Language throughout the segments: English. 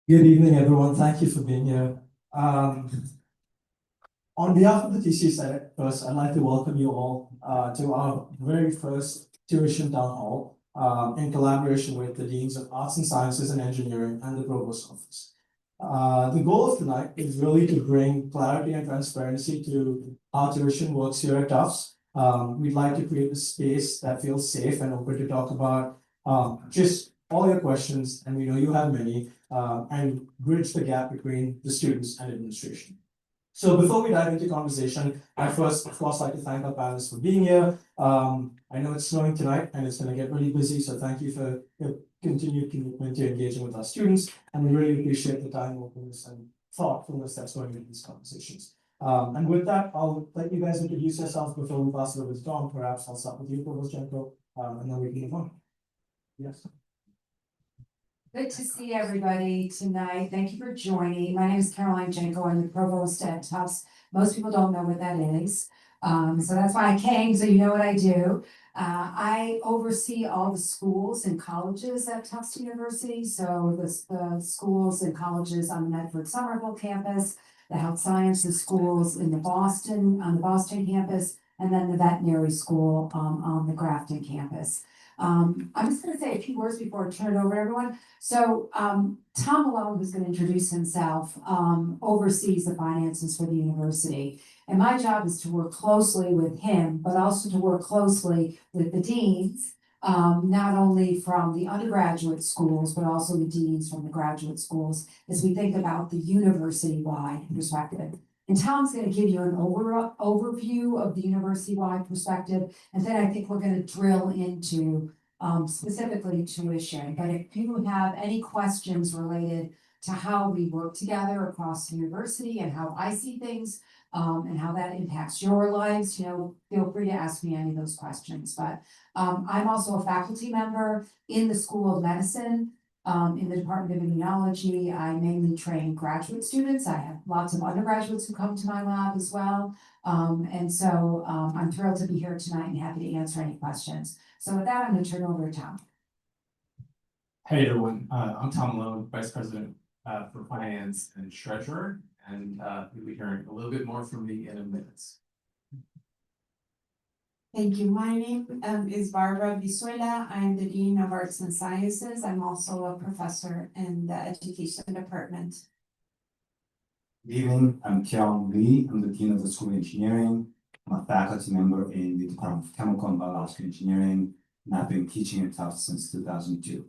Good evening, everyone. Thank you for being here. On behalf of the TC Senate, first, I'd like to welcome you all to our very first tuition town hall in collaboration with the Deans of Arts and Sciences and Engineering and the Provost Office. The goal of tonight is really to bring clarity and transparency to how tuition works here at Tufts. We'd like to create a space that feels safe and open to talk about just all your questions, and we know you have many, and bridge the gap between the students and administration. So before we dive into conversation, I first, of course, like to thank our panelists for being here. I know it's snowing tonight and it's going to get really busy, so thank you for your continued commitment to engaging with our students, and we really appreciate the time, openness, and thoughtfulness that's going into these conversations. And with that, I'll let you guys introduce yourselves before we pass it over to Tom. Perhaps I'll start with you, Provost Jenko, and then we can move on. Yes. Good to see everybody tonight. Thank you for joining. My name is Caroline Jenko. I'm the provost at Tufts. Most people don't know what that is. So that's why I came, so you know what I do. I oversee all the schools and colleges at Tufts University. So the schools and colleges on the Medford Somerville campus, the health sciences schools on the Boston campus, and then the veterinary school on the Grafton campus. I'm just going to say a few words before I turn it over to everyone. So Tom Malone, who's going to introduce himself, oversees the finances for the university. And my job is to work closely with him, but also to work closely with the deans, not only from the undergraduate schools, but also the deans from the graduate schools, as we think about the university-wide perspective. And Tom's going to give you an overview of the university-wide perspective, and then I think we're going to drill into specifically tuition. But if you have any questions related to how we work together across the university and how I see things, and how that impacts your lives, feel free to ask me any of those questions. But I'm also a faculty member in the School of Medicine. In the Department of Immunology, I mainly train graduate students. I have lots of undergraduates who come to my lab as well. And so I'm thrilled to be here tonight and happy to answer any questions. So with that, I'm going to turn it over to Tom. Hey everyone, I'm Tom Malone, Vice President for Finance and Treasurer, and you'll be hearing a little bit more from me in a minute. Thank you. My name is Barbara Visuela. I'm the Dean of Arts and Sciences. I'm also a professor in the Education Department. Good evening. I'm Kyung Lee. I'm the Dean of the School of Engineering. I'm a faculty member in the Department of Chemical and Biological Engineering, and I've been teaching at Tufts since 2002.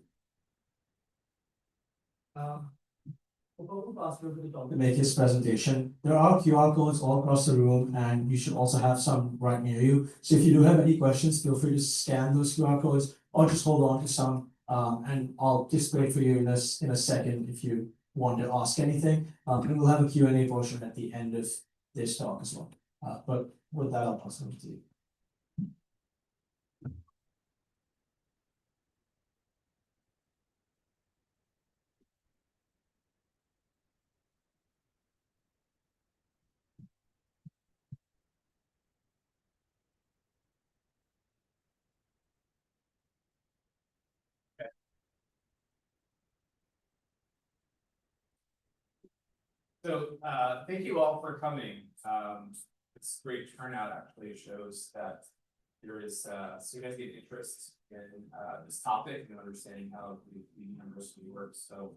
Before we pass it over to Tom to make his presentation, there are QR codes all across the room, and you should also have some right near you. So if you do have any questions, feel free to scan those QR codes or just hold on to some, and I'll just wait for you in a second if you want to ask anything. And we'll have a Q&A portion at the end of this talk as well. But with that, I'll pass it over to you. So thank you all for coming. It's great turnout. Actually, it shows that there is significant interest in this topic and understanding how the university works. So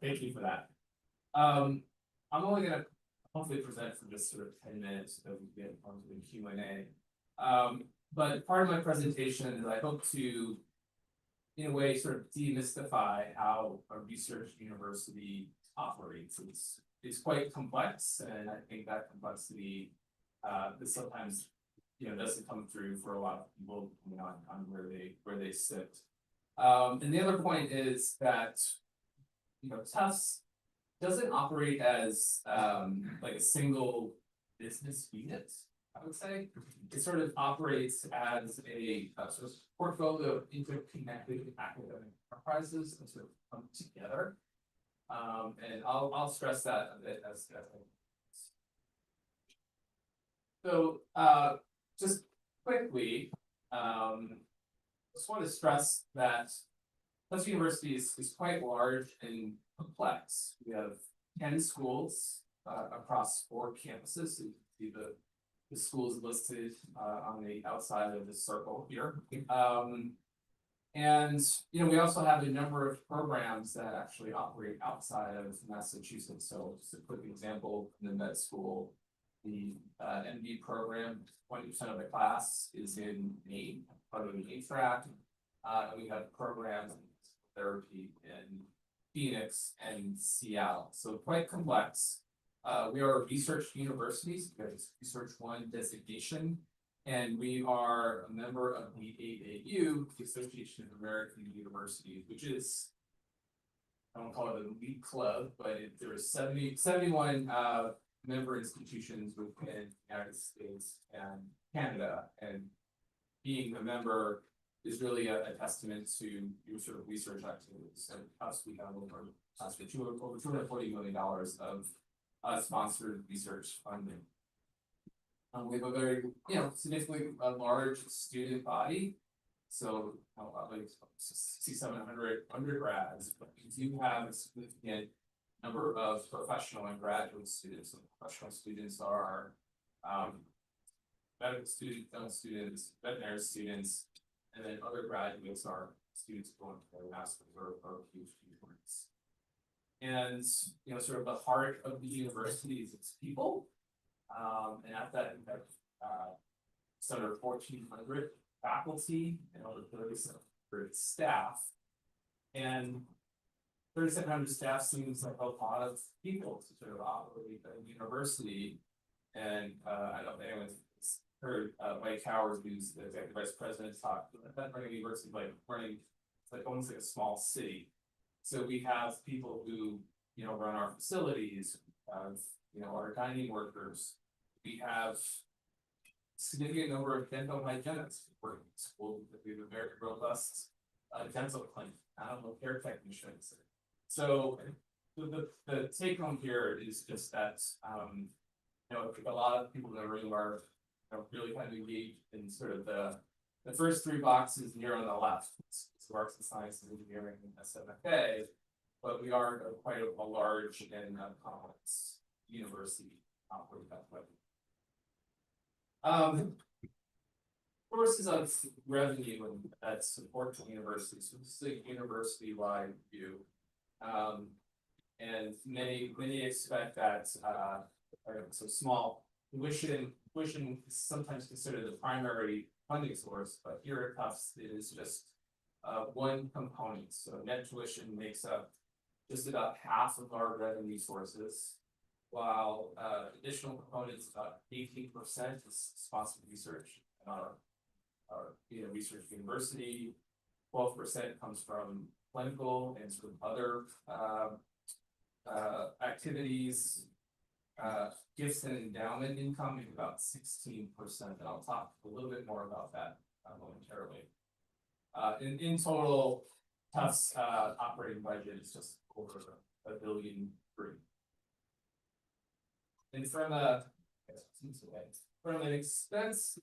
thank you for that. I'm only going to hopefully present for just sort of 10 minutes so that we get onto the Q&A. But part of my presentation is I hope to, in a way, sort of demystify how a research university operates. It's quite complex, and I think that complexity this sometimes doesn't come through for a lot of people on where they sit. And the other point is that Tufts doesn't operate as like a single business unit. I would say it sort of operates as a sort of portfolio of interconnected academic enterprises that sort of come together. And I'll stress that a bit as so just quickly, just want to stress that Tufts University is quite large and complex. We have 10 schools across 4 campuses. So you can see the schools listed on the outside of the circle here. And we also have a number of programs that actually operate outside of Massachusetts. So just a quick example, in the med school, the MD program, 20% of the class is in Maine, part of the Maine track. And we have programs in therapy in Phoenix and Seattle, so quite complex. We are a research university, so we have this Research 1 designation, and we are a member of the AAU, the Association of American Universities, which is, I don't call it an elite club, but there's 71 member institutions within the United States and Canada, and being a member is really a testament to your sort of research activities. And us, we have over $240 million of sponsored research funding. We have a very, significantly a large student body. So like 6,700 undergrads, but we do have a significant number of professional and graduate students. So professional students are medical students, dental students, veterinary students, and then other graduates are students going to their master's or PhD degrees. And sort of the heart of the university is its people. And at that, we have sort of 1,400 faculty and over 3,700 staff. And 3,700 staff seems like a lot of people to sort of operate a university. And I don't know if anyone's heard Mike Howard, who's the executive vice president, talk about running a university like running, it's like almost like a small city. So we have people who run our facilities, our dining workers. We have significant number of dental hygienists working in school. We have a very robust dental clinic, animal care technicians. So the take home here is just that a lot of people in the room are really kind of engaged in sort of the first 3 boxes here on the left. It's arts and sciences, engineering, and SMFA, but we are quite a large and complex university operating that way. Sources of revenue that support the university. So this is a university-wide view. And many expect that so small tuition is sometimes considered the primary funding source, but here at Tufts it is just one component. So net tuition makes up just about half of our revenue sources, while additional components, about 18% is sponsored research in our research university. 12% comes from clinical and sort of other activities. Gifts and endowment income is about 16%, and I'll talk a little bit more about that momentarily. In total, Tufts operating budget is just over $1.3 billion. And from an expense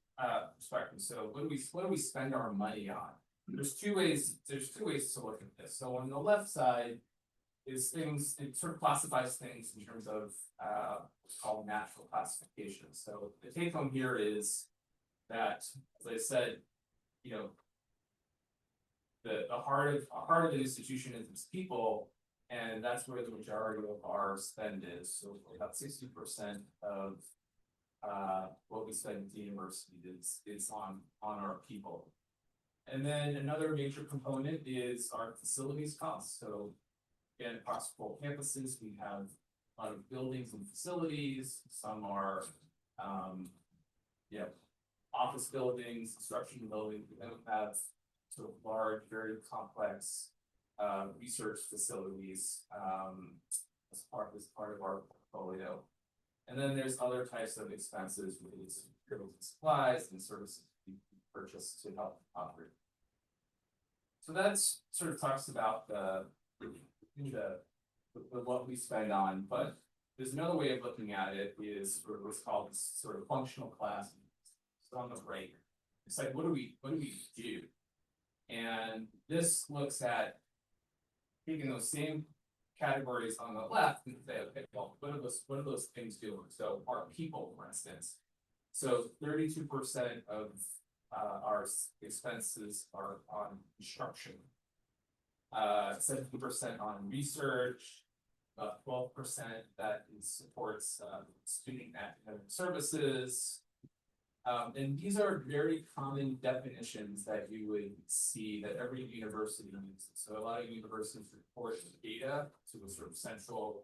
perspective, so what do we spend our money on? There's two ways to look at this. So on the left side is things, it sort of classifies things in terms of what's called natural classification. So the take home here is that, as I said, the heart of the institution is its people, and that's where the majority of our spend is. So about 60% of what we spend at the university is on our people. And then another major component is our facilities costs. So again, across both campuses, we have a lot of buildings and facilities. Some are office buildings, construction buildings. We don't have sort of large, very complex research facilities as part of our portfolio. And then there's other types of expenses related to materials and supplies and services we purchase to help operate. So that's sort of talks about the what we spend on, but there's another way of looking at it is what's called sort of functional class. So on the right, it's like what do we do? And this looks at taking those same categories on the left and say, okay, well, what are those things doing? So our people, for instance. So 32% of our expenses are on construction. 70% on research, 12% that supports student academic services. And these are very common definitions that you would see that every university uses. So a lot of universities report data to a sort of central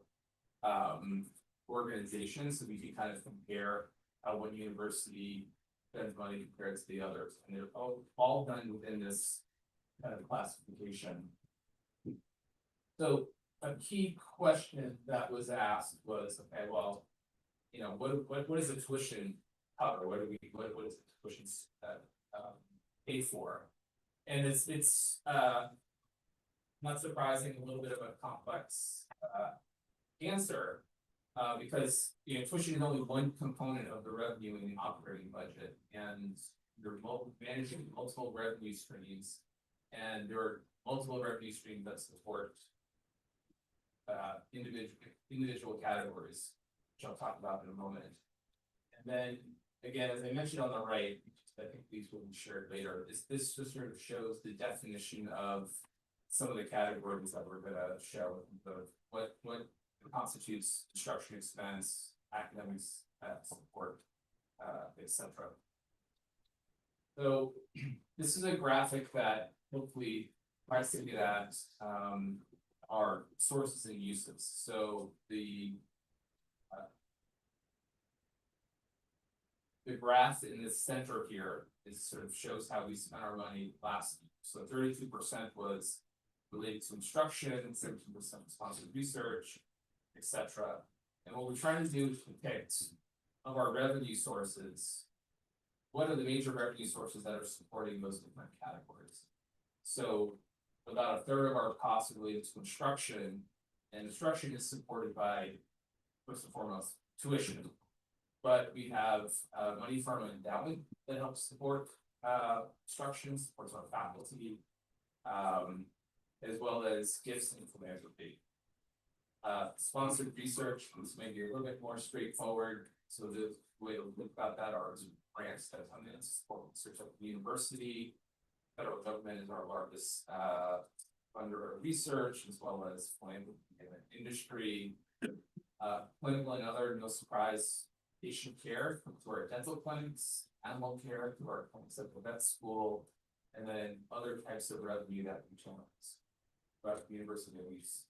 organization, so we can kind of compare how one university spends money compared to the others, and they're all done within this kind of classification. So a key question that was asked was, okay, well, you know, what is the tuition cover? What is the tuition pay for? And it's not surprising, a little bit of a complex answer, because you know, tuition is only one component of the revenue in the operating budget, and you're managing multiple revenue streams, and there are multiple revenue streams that support individual categories, which I'll talk about in a moment. And then again, as I mentioned on the right, I think these will be shared later. This just sort of shows the definition of some of the categories that we're gonna show, the what constitutes instruction expense, academics support, etc. So this is a graphic that hopefully tries to get at our sources and uses. So the graph in the center here is sort of shows how we spent our money last year. So 32% was related to instruction, 17% sponsored research, etc. And what we're trying to do is depict of our revenue sources, what are the major revenue sources that are supporting those different categories. So about a third of our costs are related to instruction, and instruction is supported by, first and foremost, tuition. But we have money from an endowment that helps support instruction, supports our faculty, as well as gifts and philanthropy. Sponsored research, this may be a little bit more straightforward. So the way to look about that are grants that come in to support research at the university. Federal government is our largest funder of research, as well as philanthropy and industry. Clinical and other, no surprise, patient care through our dental clinics, animal care through our clinics at the vet school, and then other types of revenue that we generate throughout the university, at least.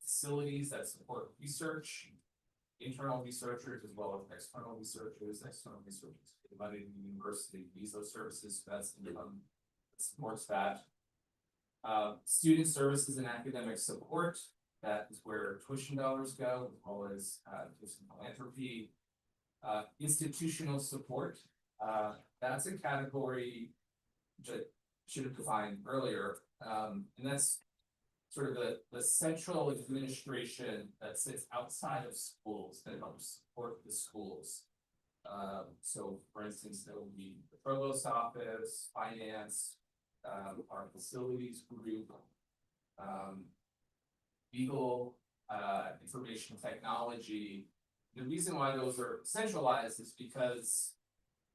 Facilities that support research, internal researchers as well as external researchers. External researchers invited to the university to use those services. That's income that supports that. Student services and academic support. That is where tuition dollars go, as well as some philanthropy. Institutional support. That's a category which I should have defined earlier, and that's sort of the central administration that sits outside of schools that helps support the schools. So for instance, there will be the provost office, finance, our facilities group, legal, information technology. The reason why those are centralized is because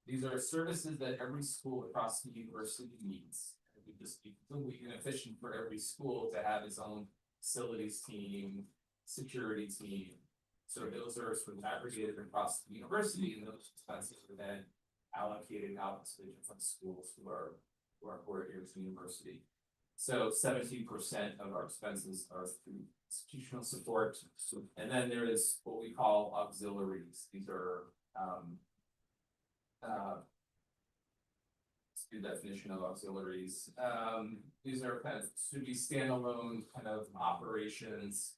these are services that every school across the university needs. It would just be completely inefficient for every school to have its own facilities team, security team. So those are sort of aggregated across the university, and those expenses are then allocated out to the different schools who are here at the university. So 17% of our expenses are through institutional support. And then there is what we call auxiliaries. These are the definition of auxiliaries. These are kind of should be standalone kind of operations.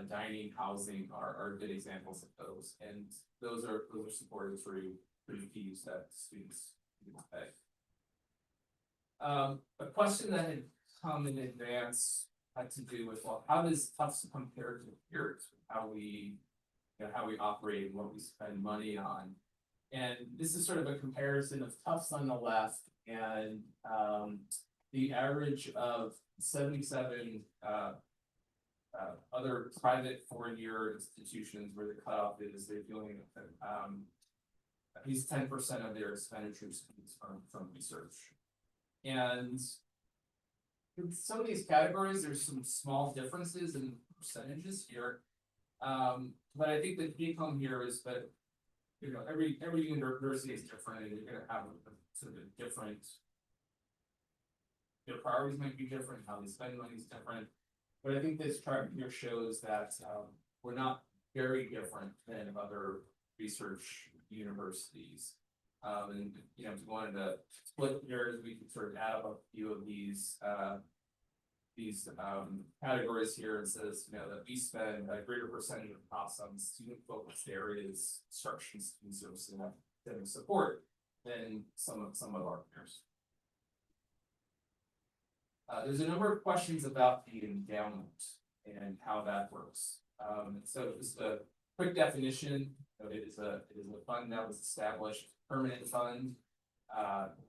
Dining, housing are good examples of those, and those are supported through fees that students pay. A question that had come in advance had to do with, well, how does Tufts compare to peers? How we operate and what we spend money on. And this is sort of a comparison of Tufts on the left and the average of 77 other private four-year institutions where the cutoff is they're doing at least 10% of their expenditures from research. And in some of these categories, there's some small differences in percentages here. But I think the key come here is that, you know, every university is different, and you're gonna have a sort of a different. Their priorities might be different, how they spend money is different. But I think this chart here shows that we're not very different than other research universities. And you know, if you wanted to split hairs, we could sort of add up a few of these categories here. It says, you know, that we spend a greater percentage of costs on student focused areas, instruction, student services, and academic support than some of our peers. There's a number of questions about the endowment and how that works. So just a quick definition, it is a fund that was established, permanent fund,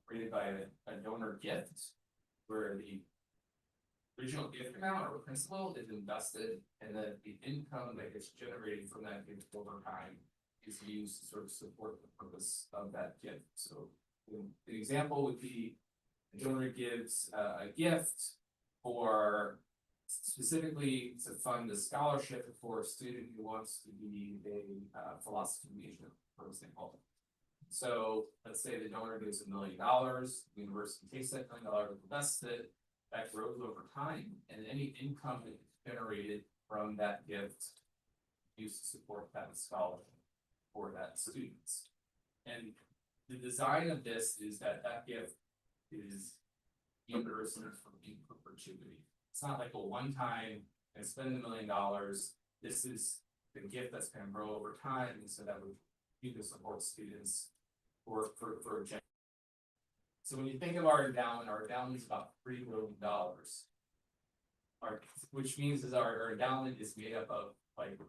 created by a donor gift, where the original gift amount or principal is invested, and then the income that gets generated from that gift over time is used to sort of support the purpose of that gift. So an example would be a donor gives a gift for specifically to fund a scholarship for a student who wants to be a philosophy major, for example. So let's say the donor gives $1 million, the university takes that $1 million, invests it, that grows over time, and any income that is generated from that gift used to support that scholarship for that students. And the design of this is that gift is university from in perpetuity. It's not like a one-time and spend $1 million. This is the gift that's going to grow over time, and so that would you can support students for a generation. So when you think of our endowment is about $3 billion. Which means is our endowment is made up of like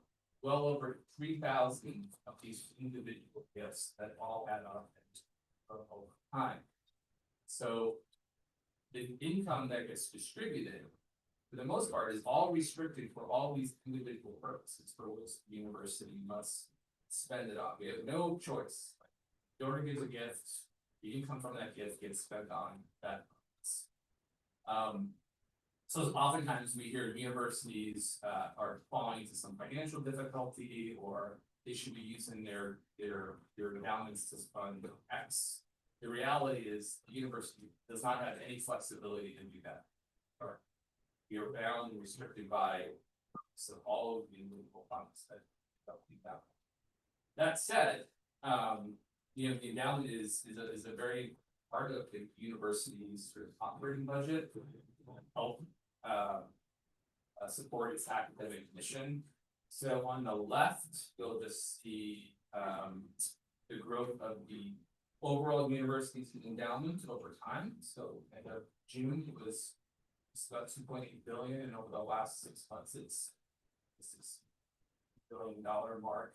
well over 3,000 of these individual gifts that all add up over time. So the income that gets distributed, for the most part, is all restricted for all these individual purposes for which the university must spend it on. We have no choice. Donor gives a gift, the income from that gift gets spent on that purpose. So oftentimes we hear universities are falling into some financial difficulty, or they should be using their endowments to fund X. The reality is the university does not have any flexibility to do that. Or you're bound and restricted by so all of the individual funds that do that. That said, you know, the endowment is a very part of the university's sort of operating budget to help support its academic mission. So on the left, you'll just see the growth of the overall university's endowment over time. So at June, it was about 2.8 billion, and over the last 6 months, this is $1 billion mark.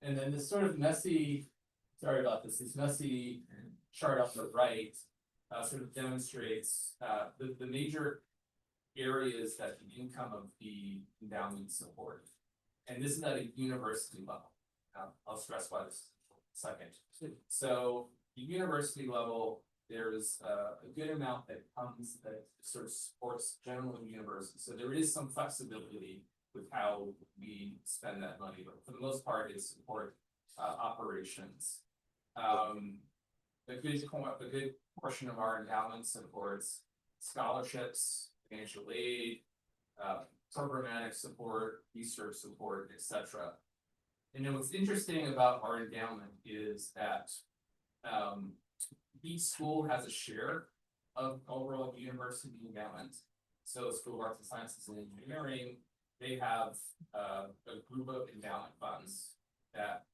And then this sort of messy, sorry about this messy chart up the right sort of demonstrates the major areas that the income of the endowment support. And this is at a university level. I'll stress why this second. So the university level, there's a good amount that comes that sort of supports general university. So there is some flexibility with how we spend that money, but for the most part, it's support operations. A good portion of our endowment supports scholarships, financial aid, programmatic support, research support, etc. And then what's interesting about our endowment is that each school has a share of overall university endowment. So School of Arts and Sciences and Engineering, they have a group of endowment funds that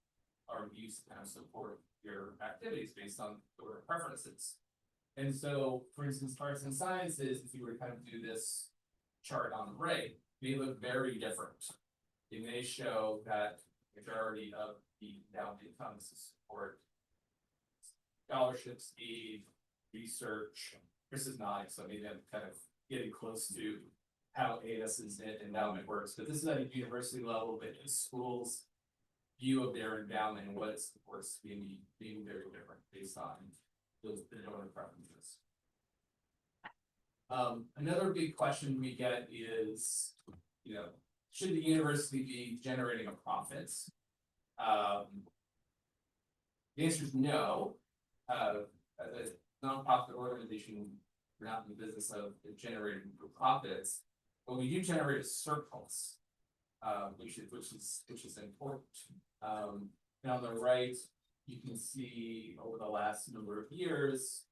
are used to kind of support your activities based on your preferences. And so, for instance, Arts and Sciences, if you were to kind of do this chart on the right, they look very different. It may show that the majority of the endowment comes to support scholarships, aid, research, Chris is nodding, so maybe I'm kind of getting close to how AS's endowment works, but this is at a university level, but the schools view of their endowment and what it supports being very different based on those donor preferences. Another big question we get is, should the university be generating a profit? The answer is no. As a nonprofit organization, we're not in the business of generating profits, but we do generate a surplus, which is important. And on the right, you can see over the last number of years,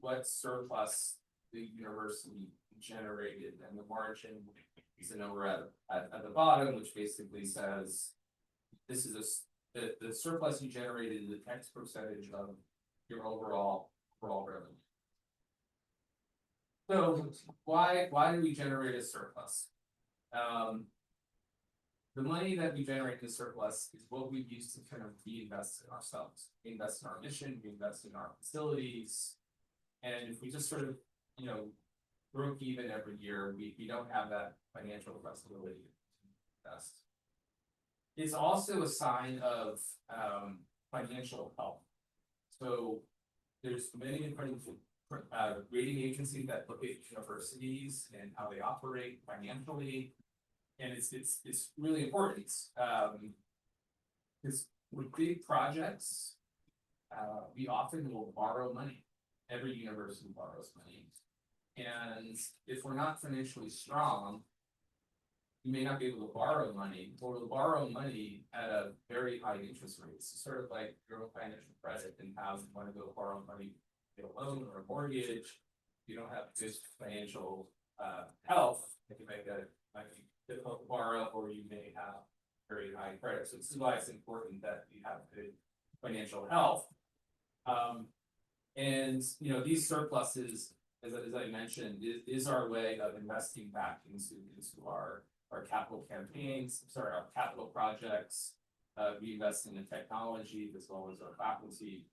what surplus the university generated, and the margin is a number at the bottom, which basically says this is the surplus you generated is the X percentage of your overall revenue. So why do we generate a surplus? The money that we generate in the surplus is what we use to kind of reinvest in ourselves. We invest in our mission, we invest in our facilities. And if we just sort of, broke even every year, we don't have that financial flexibility to invest. It's also a sign of financial health. So there's many different rating agencies that look at universities and how they operate financially. And it's really important because with big projects, we often will borrow money. Every university borrows money. And if we're not financially strong, you may not be able to borrow money, or we'll borrow money at a very high interest rate. It's sort of like your own financial credit and how you want to go borrow money, get a loan or a mortgage. You don't have good financial health, you might be difficult to borrow, or you may have very high credit. So this is why it's important that you have good financial health. And these surpluses, as I mentioned, is our way of investing back into our capital campaigns, our capital projects. We invest in the technology as well as our faculty.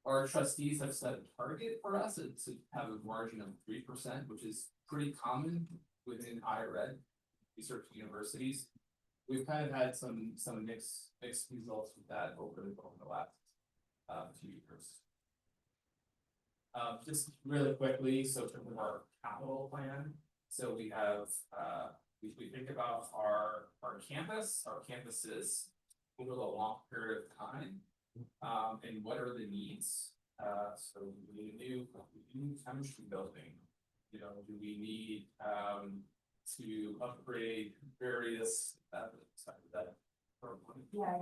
Our trustees have set a target for us to have a margin of 3%, which is pretty common within higher ed research universities. We've kind of had some mixed results with that over the last few years. Just really quickly, so in terms of our capital plan, so we have we think about our campuses over the long period of time, and what are the needs. So we need a new chemistry building. Do we need to upgrade various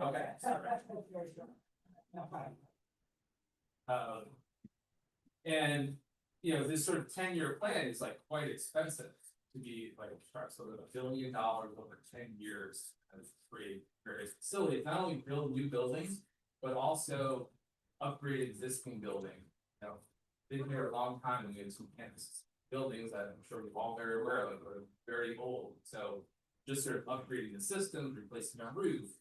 okay. And this sort of 10-year plan is like quite expensive to be like sort of $1 billion over 10 years to create various facilities, not only build new buildings, but also upgrade existing buildings. Been here a long time, and we have some campus buildings that I'm sure we've all very aware of are very old. So just sort of upgrading the systems, replacing our roof,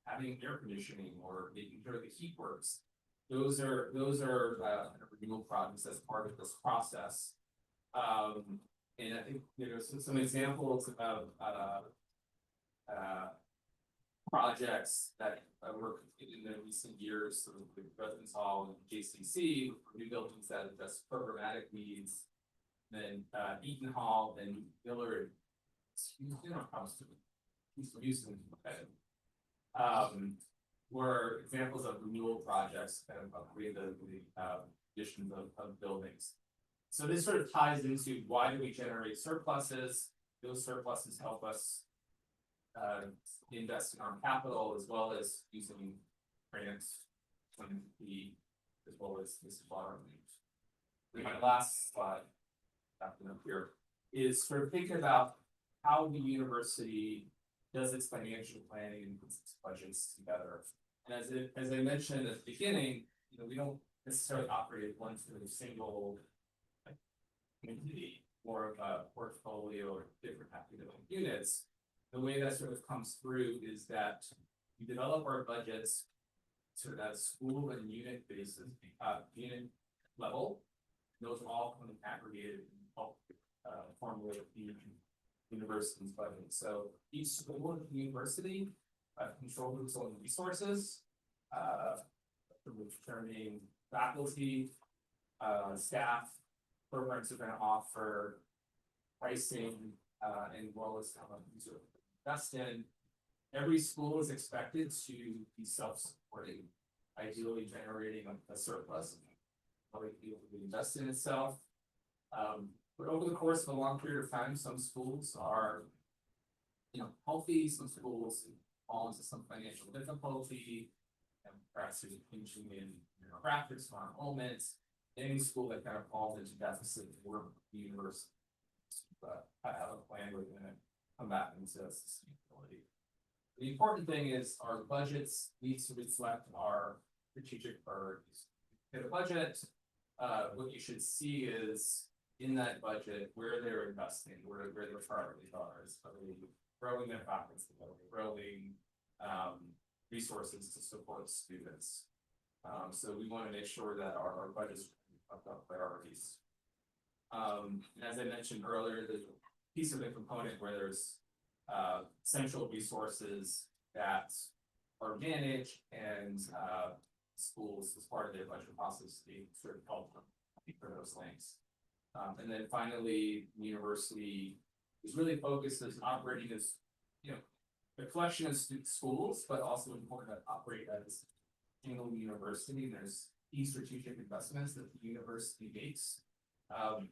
having air conditioning, or making sure the heat works. Those are renewal projects as part of this process. And I think some examples of projects that were completed in the recent years, so the Residence Hall and JCC, new buildings that address programmatic needs. Then Eaton Hall and Millard, were examples of renewal projects that have upgraded the additions of buildings. So this sort of ties into why do we generate surpluses? Those surpluses help us invest in our capital, as well as using grants, as well as this borrowing. My last slide, up here, is sort of thinking about how the university does its financial planning and puts its budgets together. And as I mentioned at the beginning, we don't necessarily operate one sort of single entity, more of a portfolio of different academic units. The way that sort of comes through is that we develop our budgets sort of at school and unit basis, unit level. Those all come aggregated and help formulate the university's budget. So each school and university control its own resources, determining faculty, staff, programs are going to offer, pricing, and well as how much user invest in. Every school is expected to be self-supporting, ideally generating a surplus, probably be able to invest in itself. But over the course of a long period of time, some schools are, healthy, some schools fall into some financial difficulty, and perhaps there's a pinching in graphics or enrollments. Any school that kind of falls into deficit or the university, have a plan where we're going to come back into sustainability. The important thing is our budgets need to reflect our strategic priorities. In the budget, what you should see is in that budget where they're investing, where their priorities are. Is growing their faculty, growing resources to support students. So we want to make sure that our budgets reflect our priorities. As I mentioned earlier, there's a piece of the component where there's central resources that are managed and schools as part of their budget process, they sort of help them for those links. And then finally, the university is really focused as operating as, a collection of schools, but also important to operate as a single university. There's key strategic investments that the university makes. An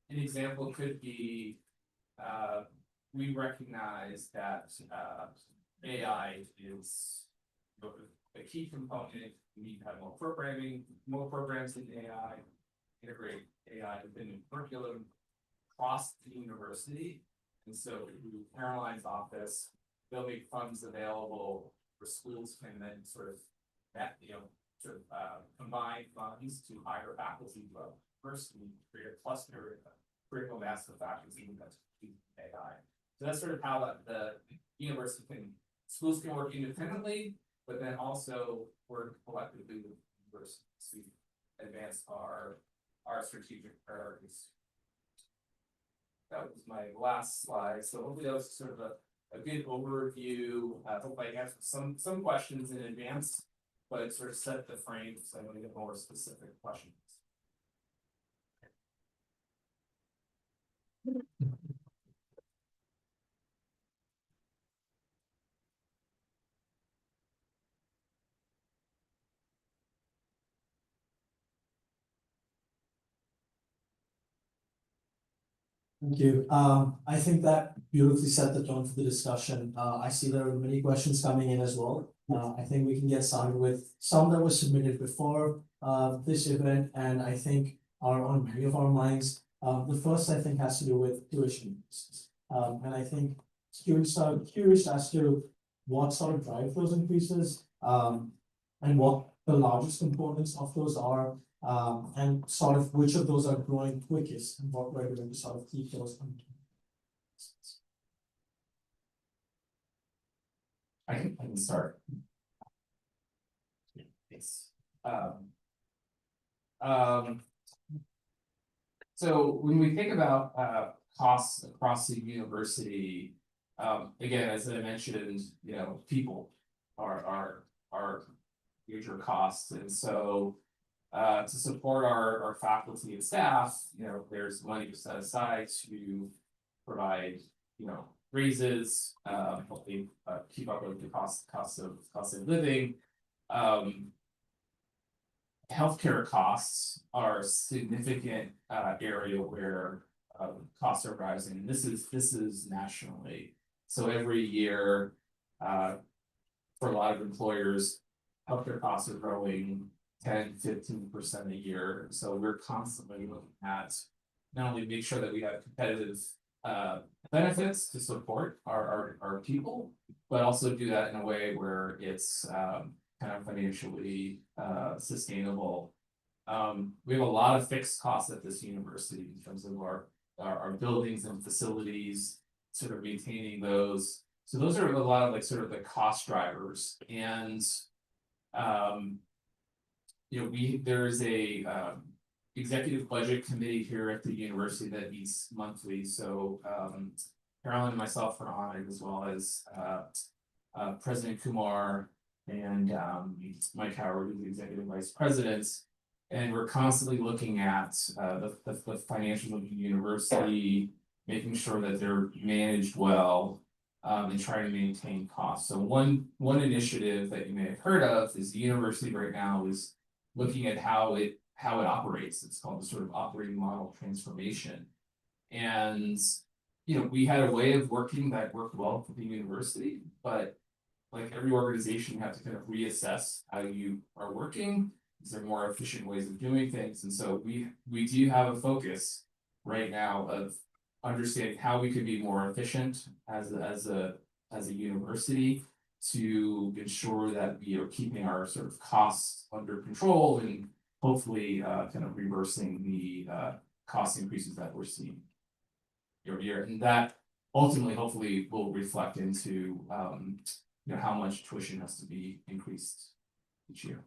example could be, we recognize that AI is a key component. We need to have more programming, more programs in AI, integrate AI within the curriculum across the university. And so through Caroline's office, they'll make funds available for schools can then sort of combine funds to hire faculty to university, create a cluster, critical mass of faculty that's AI. So that's sort of how the university schools can work independently, but then also work collectively with the university to advance our strategic priorities. That was my last slide. So hopefully that was sort of a good overview. I hope I answered some questions in advance, but it sort of set the frame so I'm going to get more specific questions. Thank you. I think that beautifully set the tone for the discussion. I see there are many questions coming in as well. I think we can get started with some that were submitted before this event, and I think are on many of our minds. The first I think has to do with tuition increases. And I think students are curious as to what sort of drive those increases, and what the largest components of those are. And sort of which of those are growing quickest and what we're doing to sort of keep those. I can start. Yes. So when we think about costs across the university, again, as I mentioned, people are major costs, and so to support our faculty and staff, there's money set aside to provide, raises, helping keep up with the cost of living. Healthcare costs are a significant area where costs are rising. This is nationally. So every year, for a lot of employers, healthcare costs are growing 10-15% a year. So we're constantly looking at not only make sure that we have competitive benefits to support our people, but also do that in a way where it's kind of financially sustainable. We have a lot of fixed costs at this university in terms of our buildings and facilities, sort of maintaining those. So those are a lot of sort of the cost drivers. And There's a executive budget committee here at the university that meets monthly, so Carolyn and myself are on it, as well as President Kumar and Mike Howard, who's the executive vice president. And we're constantly looking at the financials of the university, making sure that they're managed well, and trying to maintain costs. So one initiative that you may have heard of is the university right now is looking at how it operates. It's called the sort of operating model transformation. And we had a way of working that worked well for the university, but like every organization, you have to kind of reassess how you are working. Is there more efficient ways of doing things? And so we do have a focus right now of understanding how we could be more efficient as a university to ensure that we are keeping our sort of costs under control and hopefully kind of reversing the cost increases that we're seeing year over year. And that ultimately, hopefully, will reflect into how much tuition has to be increased each year.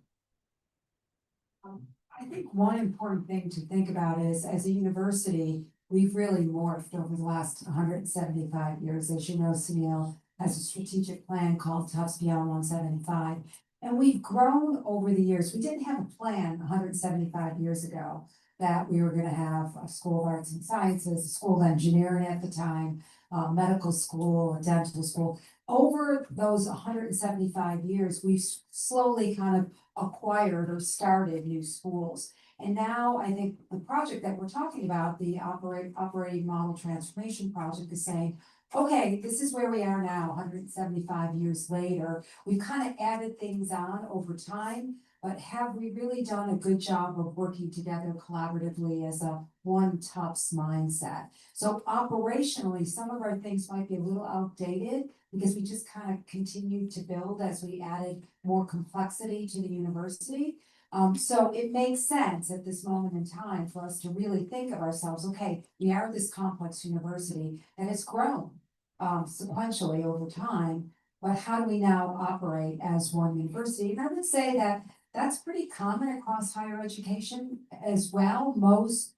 I think one important thing to think about is, as a university, we've really morphed over the last 175 years. As you know, Sunil has a strategic plan called Tufts Beyond 175. And we've grown over the years. We didn't have a plan 175 years ago that we were going to have a School of Arts and Sciences, a School of Engineering at the time, a medical school, a dental school. Over those 175 years, we've slowly kind of acquired or started new schools. And now I think the project that we're talking about, the operating model transformation project, is saying, okay, this is where we are now, 175 years later. We've kind of added things on over time, but have we really done a good job of working together collaboratively as a one Tufts mindset? So operationally, some of our things might be a little outdated because we just kind of continued to build as we added more complexity to the university. So it makes sense at this moment in time for us to really think of ourselves, okay, we are this complex university and it's grown sequentially over time, but how do we now operate as one university? And I would say that that's pretty common across higher education as well. Most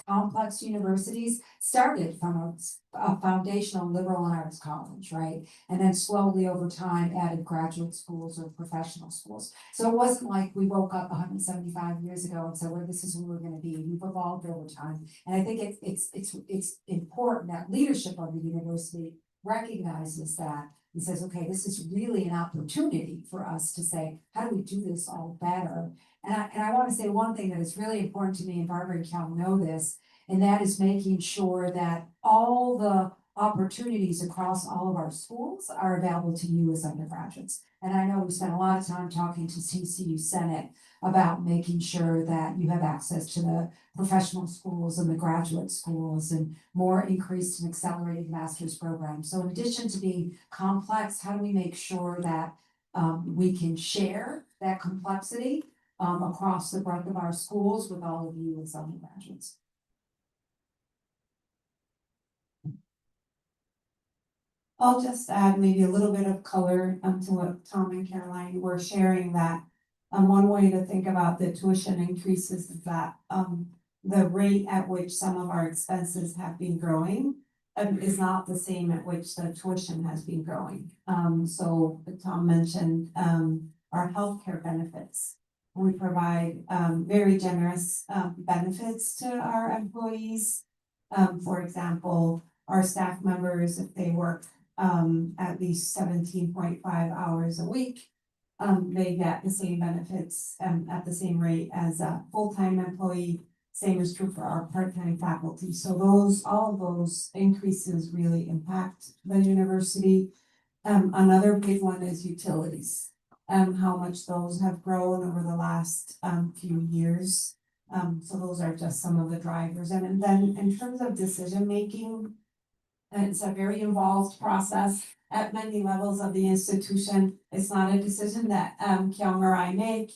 complex universities started from a foundational liberal arts college, right? And then slowly over time added graduate schools or professional schools. So it wasn't like we woke up 175 years ago and said, well, this is who we're going to be. We've evolved over time. And I think it's important that leadership of the university recognizes that and says, okay, this is really an opportunity for us to say, how do we do this all better? And I want to say one thing that is really important to me, and Barbara and Cal know this, and that is making sure that all the opportunities across all of our schools are available to you as undergraduates. And I know we spent a lot of time talking to CCU Senate about making sure that you have access to the professional schools and the graduate schools and more increased and accelerated master's programs. So in addition to being complex, how do we make sure that we can share that complexity across the breadth of our schools with all of you as undergraduates? I'll just add maybe a little bit of color to what Tom and Caroline were sharing, that one way to think about the tuition increases is that the rate at which some of our expenses have been growing is not the same at which the tuition has been growing. So Tom mentioned our healthcare benefits. We provide very generous benefits to our employees. For example, our staff members, if they work at least 17.5 hours a week, they get the same benefits at the same rate as a full-time employee. Same is true for our part-time faculty. So all of those increases really impact the university. Another big one is utilities. How much those have grown over the last few years. So those are just some of the drivers. And then in terms of decision-making, it's a very involved process at many levels of the institution. It's not a decision that Kyung or I make.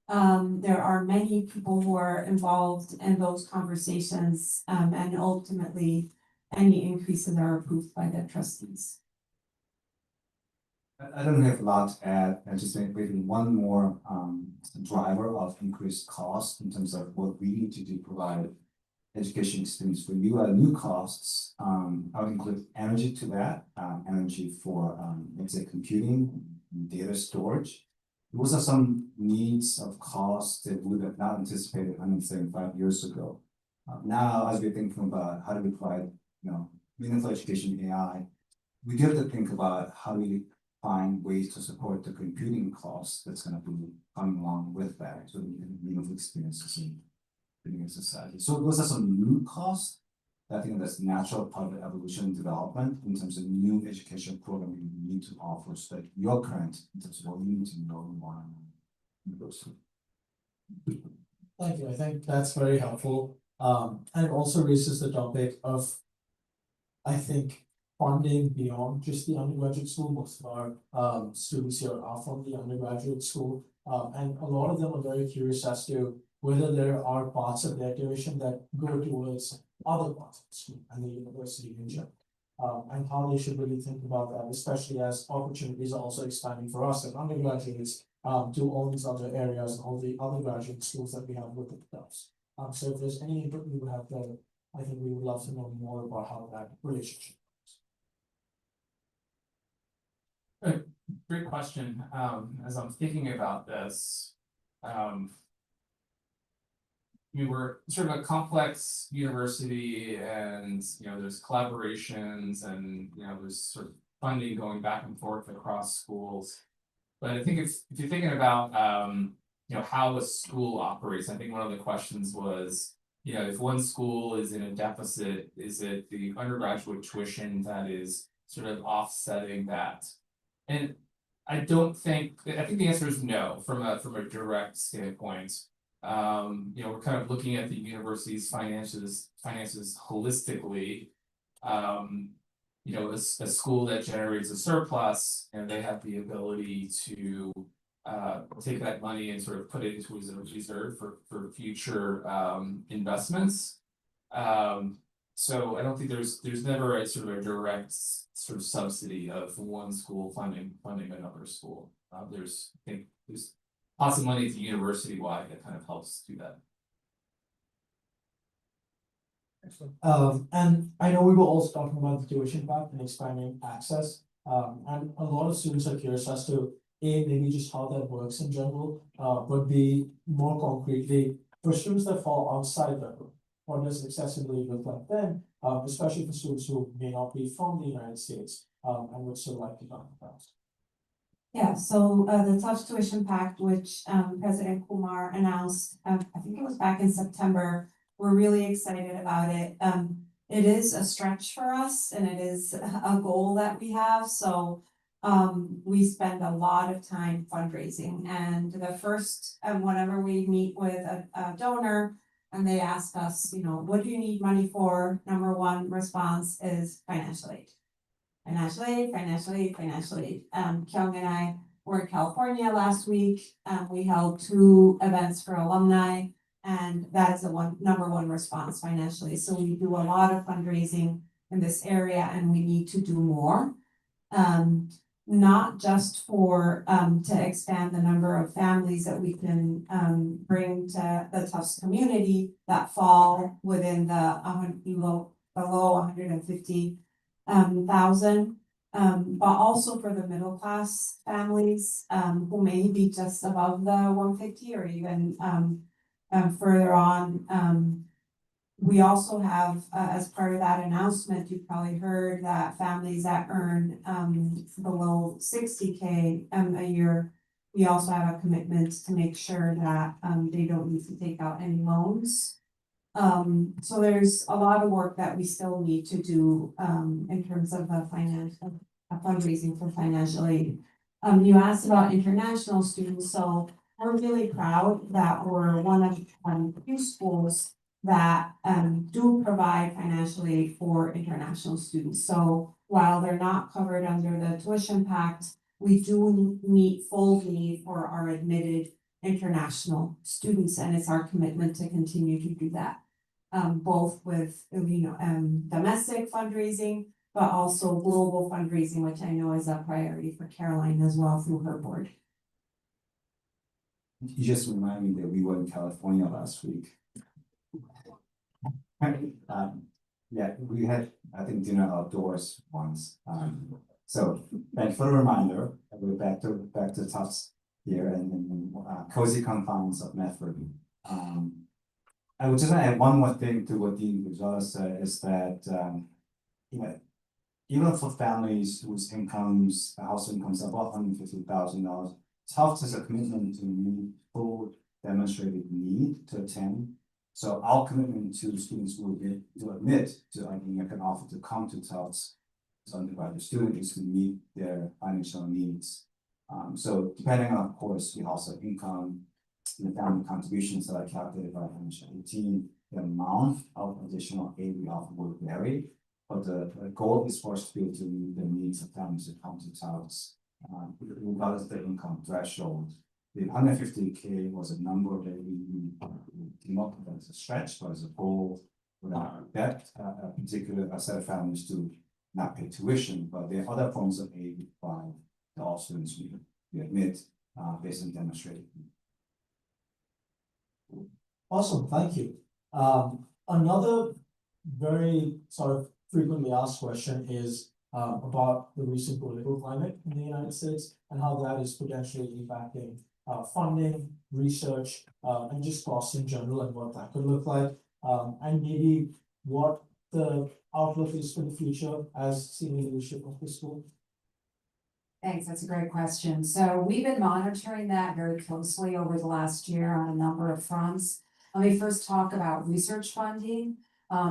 There are many people who are involved in those conversations, and ultimately any increases are approved by the trustees. I don't have a lot to add, I just think maybe one more driver of increased cost in terms of what we need to do to provide education experience for you. New costs, I would include energy to that, energy for let's say computing, data storage. Those are some needs of costs that we would have not anticipated 175 years ago. Now, as we're thinking about how do we provide, meaningful education in AI, we do have to think about how do we find ways to support the computing costs that's going to be coming along with that, so we can meaningful experiences in society. So those are some new costs. I think that's natural part of the evolution and development in terms of new education program you need to offer, so that your current in terms of what you need to know and want to go through. Thank you, I think that's very helpful. And it also raises the topic of, I think, funding beyond just the undergraduate school. Most of our students here are from the undergraduate school. And a lot of them are very curious as to whether there are parts of their tuition that go towards other parts of the school and the university in general. And how they should really think about that, especially as opportunities are also expanding for us as undergraduates to all these other areas and all the other graduate schools that we have within us. So if there's any input you would have there, I think we would love to know more about how that relationship works. Great question. As I'm thinking about this, we were sort of a complex university, and there's collaborations, and there's sort of funding going back and forth across schools. But I think if you're thinking about how a school operates, I think one of the questions was, if one school is in a deficit, is it the undergraduate tuition that is sort of offsetting that? And I think the answer is no, from a direct standpoint. We're kind of looking at the university's finances holistically. A school that generates a surplus, and they have the ability to take that money and sort of put it into a reserve for future investments. So I don't think there's never a sort of a direct sort of subsidy of one school funding another school. I think there's lots of money at the university wide that kind of helps do that. Excellent. And I know we were also talking about the tuition path and expanding access. And a lot of students are curious as to maybe just how that works in general, but B, more concretely, for students that fall outside that group, what does accessibility look like then, especially for students who may not be from the United States, and would still like to come to class? Yeah, so the Tufts Tuition Pact, which President Kumar announced, I think it was back in September, we're really excited about it. It is a stretch for us, and it is a goal that we have, so we spend a lot of time fundraising. And the first, whenever we meet with a donor and they ask us, what do you need money for? Number one response is financial aid. Financial aid. Kyung and I were in California last week. We held 2 events for alumni, and that is the number one response, financially. So we do a lot of fundraising in this area, and we need to do more. Not just for to expand the number of families that we can bring to the Tufts community that fall within the below 150,000, but also for the middle class families who may be just above the 150 or even further on. We also have, as part of that announcement, you've probably heard that families that earn below 60K a year, we also have a commitment to make sure that they don't need to take out any loans. So there's a lot of work that we still need to do in terms of fundraising for financial aid. You asked about international students, so we're really proud that we're one of a few schools that do provide financial aid for international students. So while they're not covered under the tuition pact, we do meet full need for our admitted international students, and it's our commitment to continue to do that. Both with domestic fundraising, but also global fundraising, which I know is a priority for Caroline as well through her board. You just remind me that we were in California last week. Yeah, we had, I think, dinner outdoors once. So thanks for the reminder. We're back to Tufts here and in cozy confines of math review. I would just add one more thing to what Dean Gonzalez said is that, you know, even for families whose incomes, household incomes are about $150,000, Tufts is a commitment to meet full demonstrated need to attend. So our commitment to students who will admit to an offer to come to Tufts as undergraduate student is to meet their financial needs. So depending on, of course, the household income, the family contributions that are calculated by financial 18, the amount of additional aid we offer will vary. But the goal is for us to be able to meet the needs of families that come to Tufts, regardless of their income threshold. The 150K was a number that we came up with as a stretch, but as a goal without that particular set of families to not pay tuition, but there are other forms of aid by all students we admit based on demonstrated. Awesome, thank you. Another very sort of frequently asked question is about the recent political climate in the United States and how that is potentially impacting funding, research, and just costs in general and what that could look like. And maybe what the outlook is for the future as senior leadership of the school. Thanks, that's a great question. So we've been monitoring that very closely over the last year on a number of fronts. Let me first talk about research funding.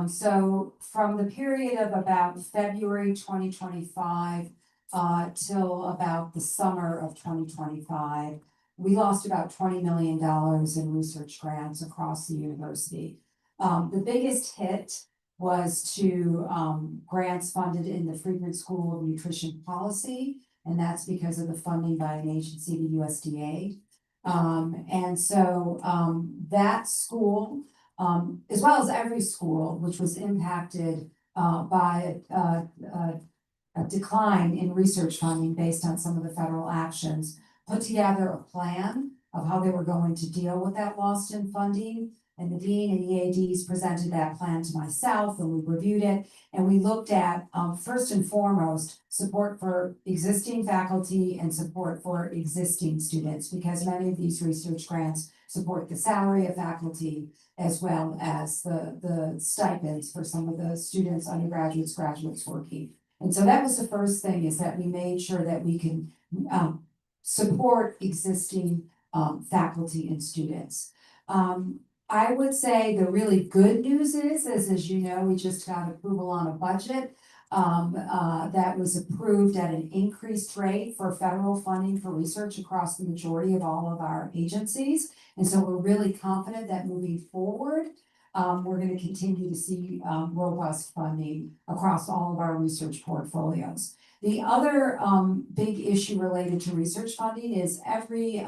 So from the period of about February 2025 till about the summer of 2025, we lost about $20 million in research grants across the university. The biggest hit was to grants funded in the Friedman School of Nutrition Policy, and that's because of the funding by an agency, the USDA. And so that school, as well as every school, which was impacted by a decline in research funding based on some of the federal actions, put together a plan of how they were going to deal with that loss in funding. And the dean and EADs presented that plan to myself, and we reviewed it. And we looked at, first and foremost, support for existing faculty and support for existing students, because many of these research grants support the salary of faculty as well as the stipends for some of the students, undergraduates, graduates working. And so that was the first thing, is that we made sure that we can support existing faculty and students. I would say the really good news is as you know, we just got approval on a budget that was approved at an increased rate for federal funding for research across the majority of all of our agencies. And so we're really confident that moving forward, we're going to continue to see robust funding across all of our research portfolios. The other big issue related to research funding is every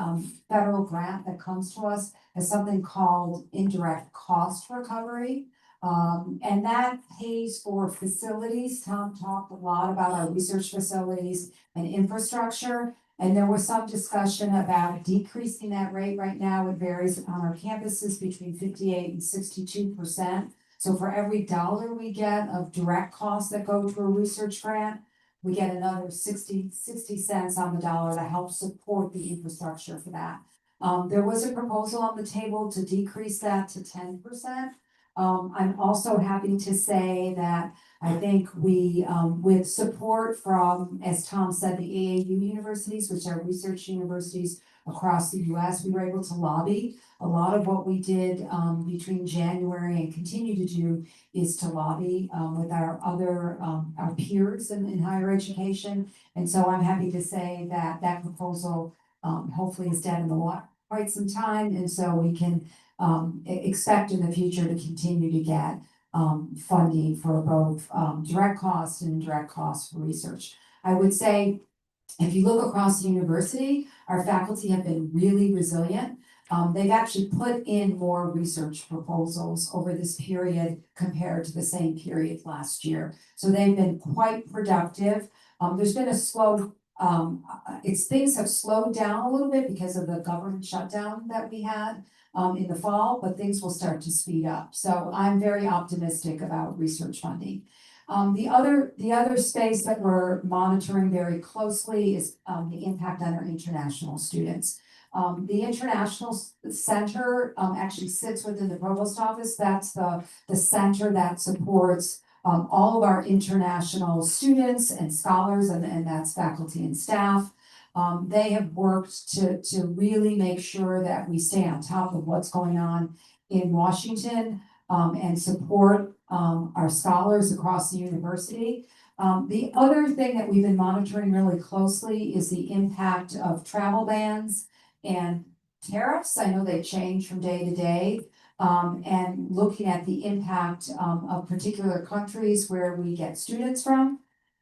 federal grant that comes to us has something called indirect cost recovery. And that pays for facilities. Tom talked a lot about our research facilities and infrastructure. And there was some discussion about decreasing that rate. Right now, it varies on our campuses between 58 and 62%. So for every dollar we get of direct costs that go to a research grant, we get another 60 cents on the dollar to help support the infrastructure for that. There was a proposal on the table to decrease that to 10%. I'm also happy to say that I think we, with support from, as Tom said, the AAU universities, which are research universities across the US, we were able to lobby. A lot of what we did between January and continue to do is to lobby with our other, our peers in higher education. And so I'm happy to say that that proposal hopefully is dead in the water quite some time. And so we can expect in the future to continue to get funding for both direct costs and indirect costs for research. I would say, if you look across the university, our faculty have been really resilient. they've actually put in more research proposals over this period compared to the same period last year. So they've been quite productive. There's been a slow, things have slowed down a little bit because of the government shutdown that we had in the fall, but things will start to speed up. So I'm very optimistic about research funding. The other space that we're monitoring very closely is the impact on our international students. The International Center actually sits within the Provost Office. That's the center that supports all of our international students and scholars, and that's faculty and staff. They have worked to really make sure that we stay on top of what's going on in Washington and support our scholars across the university. The other thing that we've been monitoring really closely is the impact of travel bans and tariffs. I know they change from day to day. And looking at the impact of particular countries where we get students from.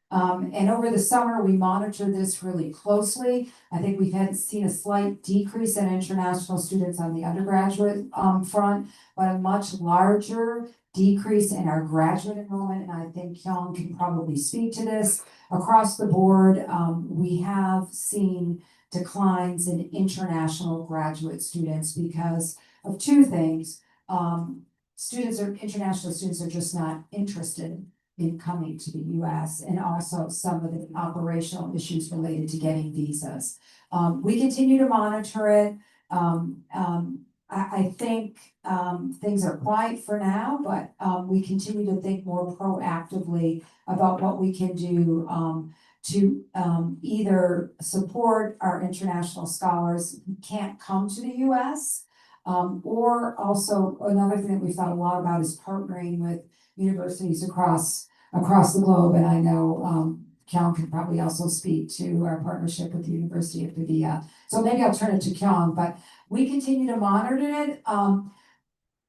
And over the summer, we monitored this really closely. I think we've seen a slight decrease in international students on the undergraduate front, but a much larger decrease in our graduate enrollment. And I think Kyung can probably speak to this. Across the board, we have seen declines in international graduate students because of two things. International students are just not interested in coming to the US, and also some of the operational issues related to getting visas. We continue to monitor it. I think things are quiet for now, but we continue to think more proactively about what we can do to either support our international scholars who can't come to the US, or also another thing that we've thought a lot about is partnering with universities across the globe. And I know Kyung can probably also speak to our partnership with the University of Pavia. So maybe I'll turn it to Kyung, but we continue to monitor it.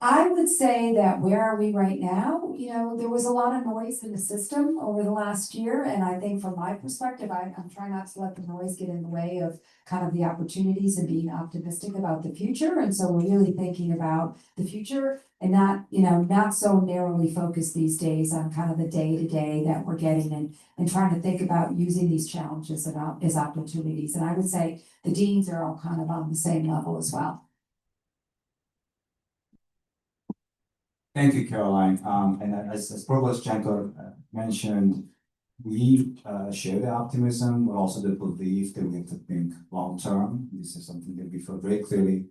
I would say that where are we right now? You know, there was a lot of noise in the system over the last year. And I think from my perspective, I'm trying not to let the noise get in the way of kind of the opportunities and being optimistic about the future. And so we're really thinking about the future and not so narrowly focused these days on kind of the day-to-day that we're getting and trying to think about using these challenges as opportunities. And I would say the deans are all kind of on the same level as well. Thank you, Caroline. And as Provost Janko mentioned, we share the optimism, but also the belief that we have to think long term. This is something that we feel very clearly.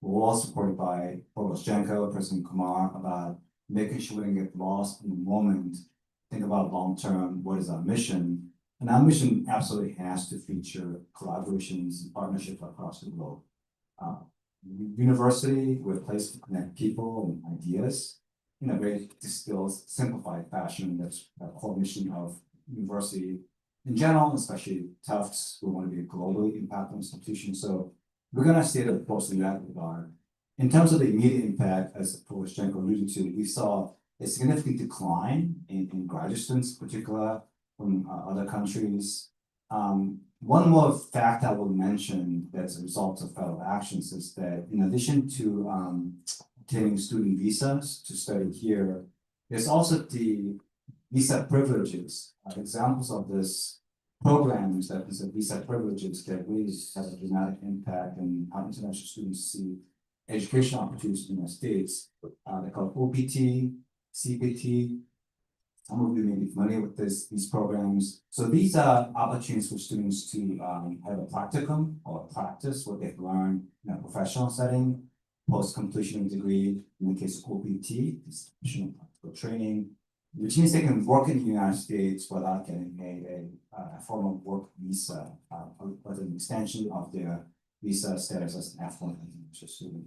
We're all supported by Provost Janko, President Kumar, about making sure we don't get lost in the moment. Think about long term. What is our mission? And our mission absolutely has to feature collaborations and partnerships across the globe. University, we're a place to connect people and ideas in a very distilled, simplified fashion. That's a core mission of university in general, especially Tufts. We want to be a globally impactful institution. So we're going to stay the course in that regard. In terms of the immediate impact, as Provost Janko alluded to, we saw a significant decline in graduate students, in particular from other countries. One more fact I will mention that's a result of federal actions is that in addition to obtaining student visas to study here, there's also the visa privileges. Examples of this programs that is visa privileges that really has a dramatic impact on how international students see education opportunities in the United States. They're called OPT, CPT. Some of you may be familiar with these programs. So these are opportunities for students to have a practicum or practice what they've learned in a professional setting, post completion of degree, in the case of OPT, this professional practical training, which means they can work in the United States without getting a formal work visa, as an extension of their visa status as an F1 international student.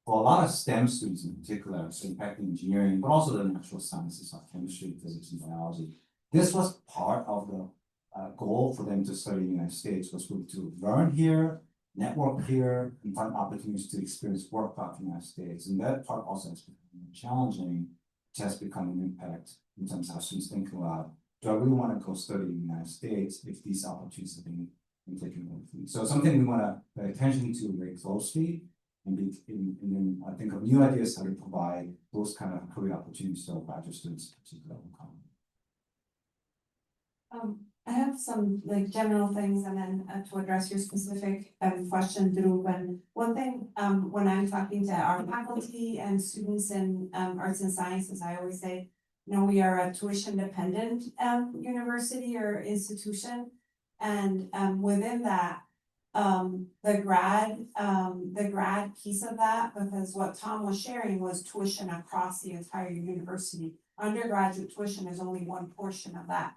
For a lot of STEM students in particular, so impacting engineering, but also the natural sciences like chemistry, physics, and biology, this was part of the goal for them to study in the United States, was to learn here, network here, and find opportunities to experience work back in the United States. And that part also has become challenging, which has become an impact in terms of how students think about, do I really want to go study in the United States if these opportunities have been taken away from me? So something we want to pay attention to very closely. then I think of new ideas how to provide those kind of career opportunities to graduate students, particularly. I have some like general things and then to address your specific question, Dhruv. And one thing, when I'm talking to our faculty and students in arts and sciences, I always say, you know, we are a tuition dependent university or institution. And within that, the grad piece of that, because what Tom was sharing was tuition across the entire university. Undergraduate tuition is only one portion of that.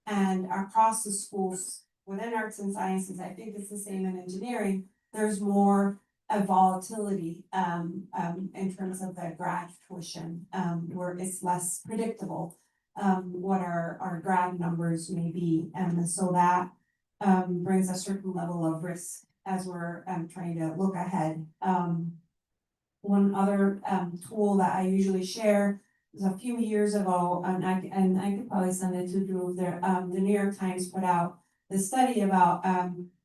And across the schools within arts and sciences, I think it's the same in engineering, there's more volatility in terms of the grad tuition, where it's less predictable what our grad numbers may be. And so that brings a certain level of risk as we're trying to look ahead. One other tool that I usually share is a few years ago, and I could probably send it to Drew there. The New York Times put out the study about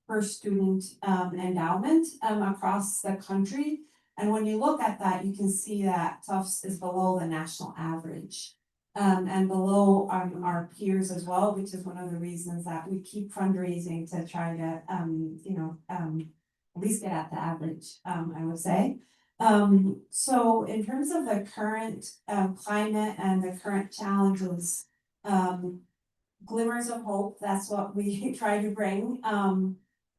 per student endowment across the country. And when you look at that, you can see that Tufts is below the national average. And below our peers as well, which is one of the reasons that we keep fundraising to try to at least get at the average, I would say. So in terms of the current climate and the current challenges, glimmers of hope, that's what we try to bring.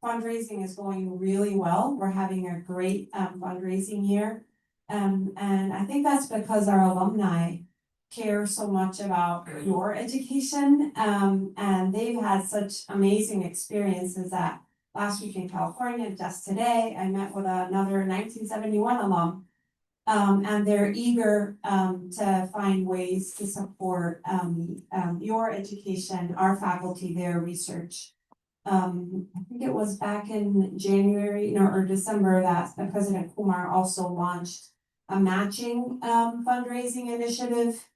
Fundraising is going really well. We're having a great fundraising year. And I think that's because our alumni care so much about your education. And they've had such amazing experiences that last week in California, just today, I met with another 1971 alum. And they're eager to find ways to support your education, our faculty, their research. I think it was back in January or December that the President Kumar also launched a matching fundraising initiative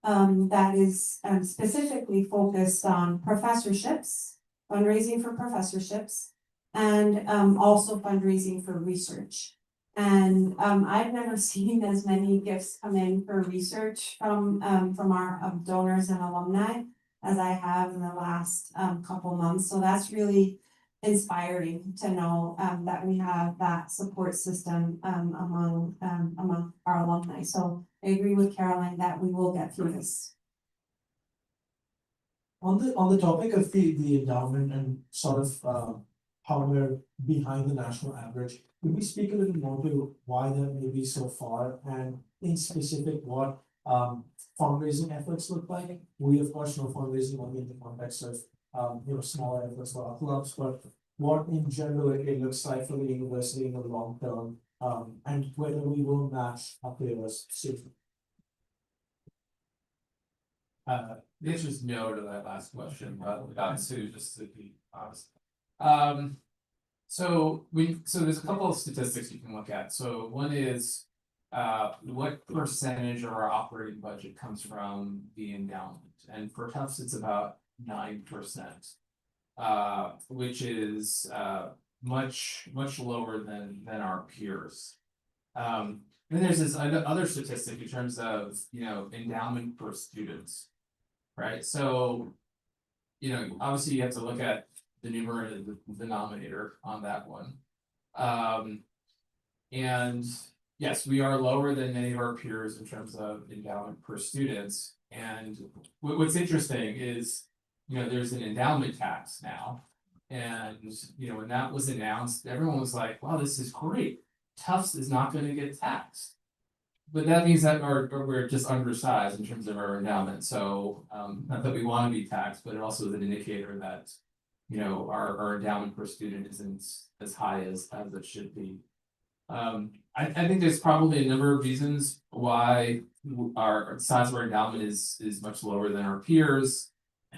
that is specifically focused on professorships, fundraising for professorships, and also fundraising for research. And I've never seen as many gifts come in for research from our donors and alumni as I have in the last couple months. So that's really inspiring to know that we have that support system among our alumni. So I agree with Caroline that we will get through this. On the topic of the endowment and sort of how we're behind the national average, could we speak a little more to why that may be so far, and in specific what fundraising efforts look like? We of course know fundraising only in the context of smaller efforts for our clubs, but what in general it looks like for the university in the long term, and whether we will match our peers soon. The answer is no to that last question, but Sue, just to be honest. So there's a couple of statistics you can look at. So one is what percentage of our operating budget comes from the endowment, and for Tufts it's about 9%, which is much lower than our peers. Then there's this other statistic in terms of endowment per students, right? So obviously you have to look at the numerator and the denominator on that one. And yes, we are lower than many of our peers in terms of endowment per students. And what's interesting is, there's an endowment tax now. And, when that was announced, everyone was like, wow, this is great. Tufts is not going to get taxed. But that means that we're just undersized in terms of our endowment. So, not that we want to be taxed, but it also is an indicator that our endowment per student isn't as high as it should be. I think there's probably a number of reasons why our size of our endowment is much lower than our peers.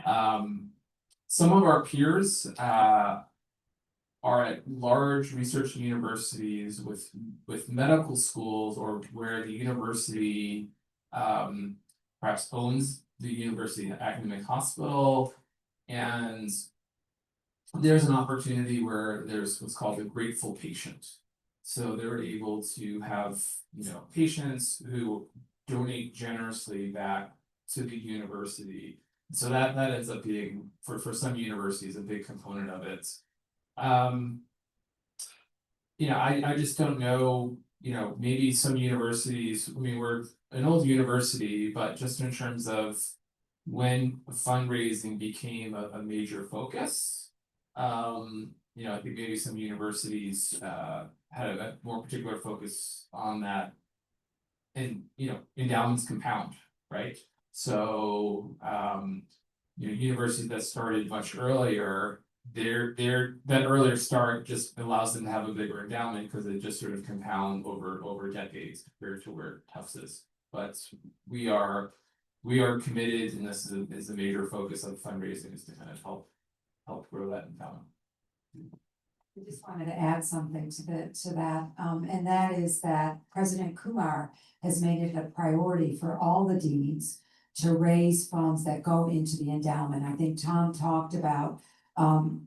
Some of our peers are at large research universities with medical schools, or where the university perhaps owns the university academic hospital, and there's an opportunity where there's what's called a grateful patient. So they're able to have, patients who donate generously back to the university. So that ends up being, for some universities, a big component of it. I just don't know, maybe some universities, I mean, we're an old university, but just in terms of when fundraising became a major focus. I think maybe some universities had a more particular focus on that. And endowments compound, right? So universities that started much earlier, that earlier start just allows them to have a bigger endowment because it just sort of compound over decades compared to where Tufts is. But we are committed, and this is a major focus of fundraising, is to kind of help grow that endowment. I just wanted to add something to that, and that is that President Kumar has made it a priority for all the deans to raise funds that go into the endowment. I think Tom talked about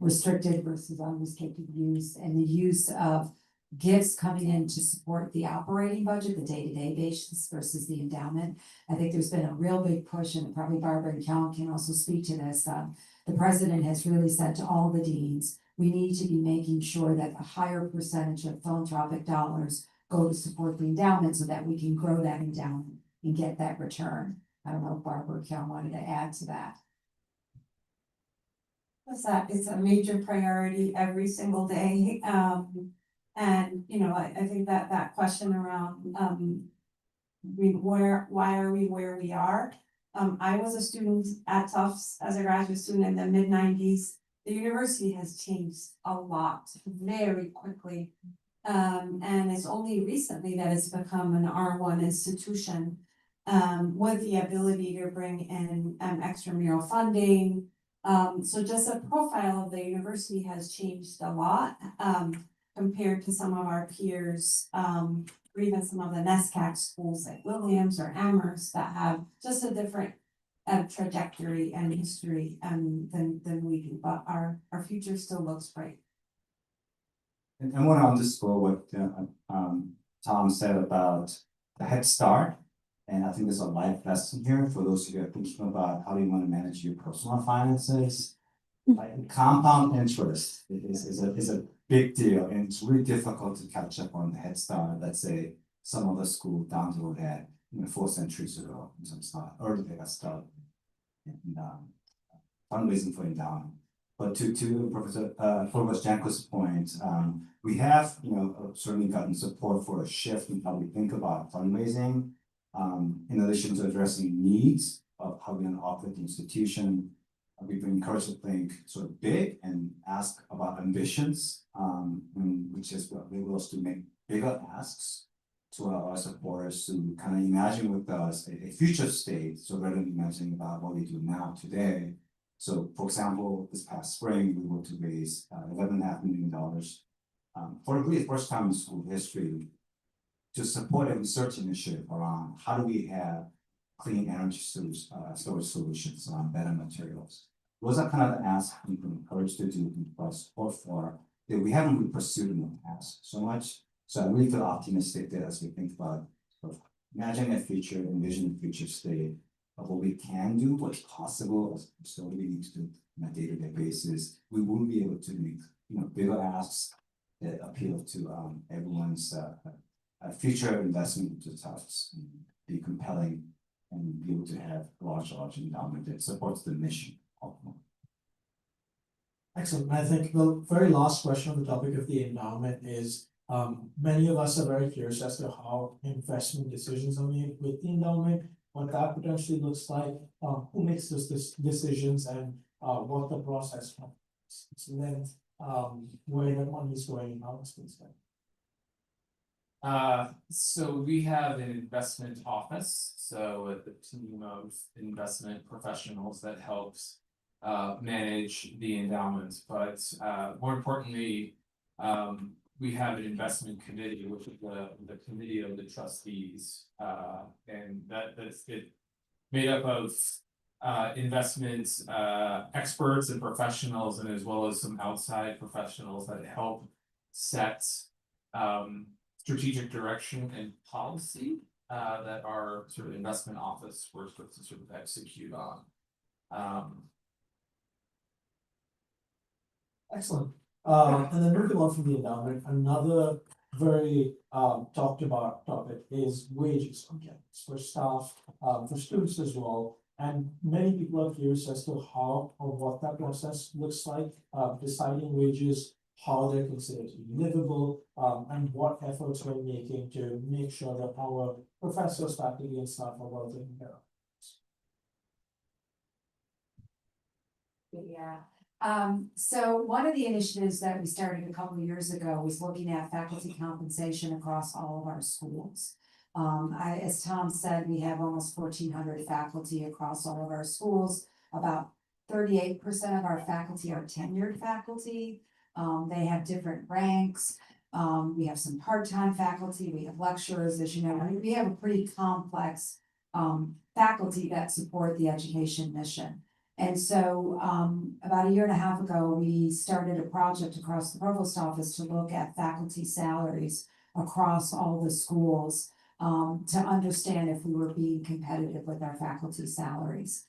restricted versus unrestricted use, and the use of gifts coming in to support the operating budget, the day-to-day basis versus the endowment. I think there's been a real big push, and probably Barbara and Cal can also speak to this. The president has really said to all the deans, we need to be making sure that a higher percentage of philanthropic dollars go to support the endowment so that we can grow that endowment and get that return. I don't know if Barbara or Cal wanted to add to that. It's a major priority every single day. And I think that question around, why are we where we are? I was a student at Tufts as a graduate student in the mid-90s. The university has changed a lot very quickly. And it's only recently that it's become an R1 institution, with the ability to bring in extramural funding. So just the profile of the university has changed a lot, compared to some of our peers, or even some of the NESCAC schools like Williams or Amherst that have just a different trajectory and history than we do, but our future still looks bright. And I want to underscore what Tom said about the head start. And I think there's a life lesson here for those of you who are thinking about how do you want to manage your personal finances. Like compound interest is a big deal, and it's really difficult to catch up on the head start. Let's say some other school down the road had 4 centuries ago, so it's not early they got started in fundraising for endowment. But to Provost Janko's point, we have certainly gotten support for a shift in how we think about fundraising. In addition to addressing needs of how we operate the institution, we've been encouraged to think sort of big and ask about ambitions, which is what enables us to make bigger asks to our supporters to kind of imagine with us a future state. So rather than imagining about what we do now today. So for example, this past spring, we were to raise $11.5 million for the first time in school history to support a research initiative around how do we have clean energy storage solutions on better materials. Those are kind of the asks we've been encouraged to do and support for that we haven't really pursued in the past so much. So I really feel optimistic that as we think about imagining a future, envisioning a future state of what we can do, what's possible, so what we need to do on a day-to-day basis, we will be able to make bigger asks that appeal to everyone's future investment into Tufts, be compelling and be able to have large endowment that supports the mission. Excellent. I think the very last question on the topic of the endowment is, many of us are very curious as to how investment decisions are made with the endowment, what that potentially looks like, who makes those decisions, and what the process is. And then where the money is going and how it's being spent. So we have an investment office, so the team of investment professionals that helps manage the endowments, but more importantly, we have an investment committee, which is the committee of the trustees, and that's it, made up of investment experts and professionals, and as well as some outside professionals that help set strategic direction and policy that our sort of investment office works with to sort of execute on. Excellent. And then moving on from the endowment, another very talked about topic is wages on campus for staff, for students as well. And many people are curious as to how or what that process looks like, deciding wages, how they're considered to be livable, and what efforts we're making to make sure that our professors, faculty, and staff are well taken care of. Yeah, so one of the initiatives that we started a couple of years ago was looking at faculty compensation across all of our schools. As Tom said, we have almost 1,400 faculty across all of our schools. About 38% of our faculty are tenured faculty. They have different ranks. We have some part-time faculty, we have lecturers, as you know, I mean, we have a pretty complex faculty that support the education mission. And so, about a year and a half ago, we started a project across the provost office to look at faculty salaries across all the schools, to understand if we were being competitive with our faculty salaries.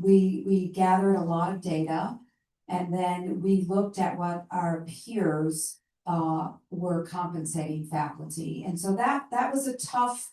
We gathered a lot of data, and then we looked at what our peers were compensating faculty. And so that was a tough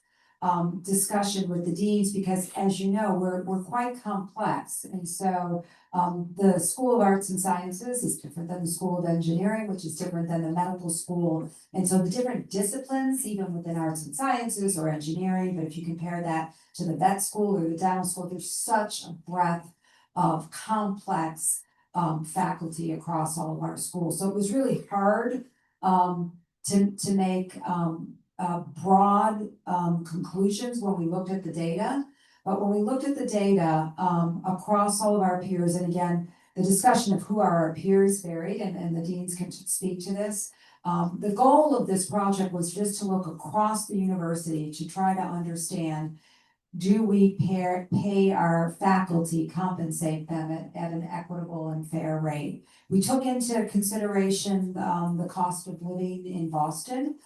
discussion with the deans, because as you know, we're quite complex. And so the School of Arts and Sciences is different than the School of Engineering, which is different than the medical school. And so the different disciplines, even within arts and sciences or engineering, but if you compare that to the vet school or the dental school, there's such a breadth of complex faculty across all of our schools. So it was really hard to make broad conclusions when we looked at the data. But when we looked at the data across all of our peers, and again, the discussion of who are our peers varied, and the deans can speak to this. The goal of this project was just to look across the university to try to understand, do we pay our faculty, compensate them at an equitable and fair rate? We took into consideration the cost of living in Boston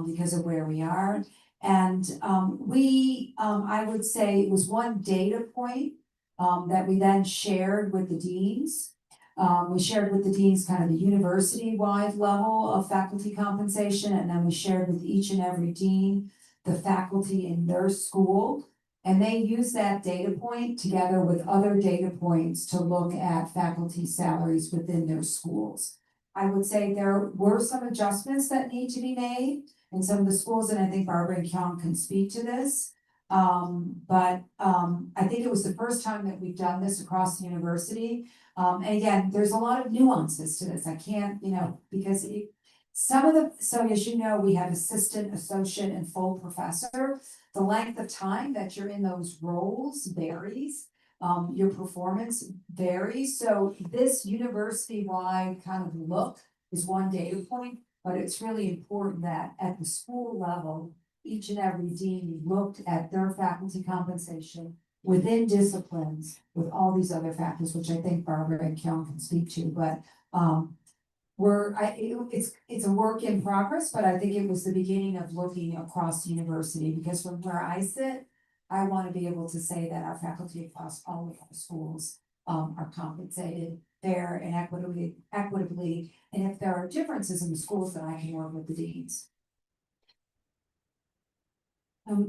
because of where we are. And I would say it was one data point that we then shared with the deans. We shared with the deans kind of the university-wide level of faculty compensation, and then we shared with each and every dean the faculty in their school. And they use that data point together with other data points to look at faculty salaries within their schools. I would say there were some adjustments that need to be made in some of the schools, and I think Barbara and Kyung can speak to this. But I think it was the first time that we've done this across the university. And again, there's a lot of nuances to this. I can't, because so as you know, we have assistant, associate, and full professor. The length of time that you're in those roles varies. Your performance varies. So this university-wide kind of look is one data point, but it's really important that at the school level, each and every dean looked at their faculty compensation within disciplines with all these other factors, which I think Barbara and Kyung can speak to. But it's a work in progress, but I think it was the beginning of looking across the university, because from where I sit, I want to be able to say that our faculty across all of our schools are compensated fair and equitably. And if there are differences in the schools, then I can work with the deans.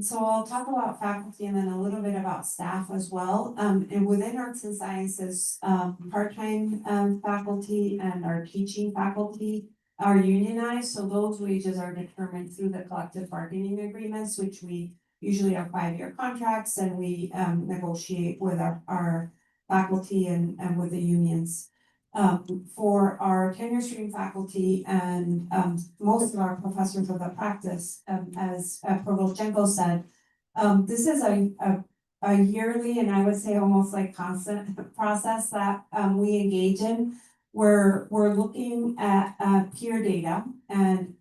So I'll talk about faculty and then a little bit about staff as well. And within arts and sciences, part-time faculty and our teaching faculty are unionized. So those wages are determined through the collective bargaining agreements, which we usually have 5-year contracts, and we negotiate with our faculty and with the unions. For our tenure stream faculty and most of our professors of the practice, as Provost Jenko said, this is a yearly, and I would say almost like constant process that we engage in. We're looking at peer data, and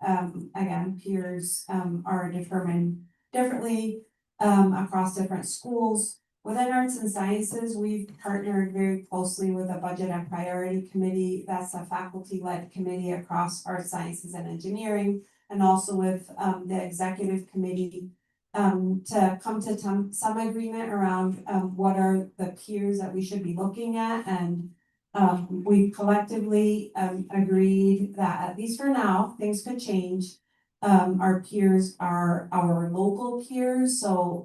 again, peers are determined differently across different schools. Within arts and sciences, we've partnered very closely with a budget and priority committee. That's a faculty-led committee across arts, sciences, and engineering, and also with the executive committee to come to some agreement around what are the peers that we should be looking at, and we collectively agreed that, at least for now, things could change. Our peers are our local peers, so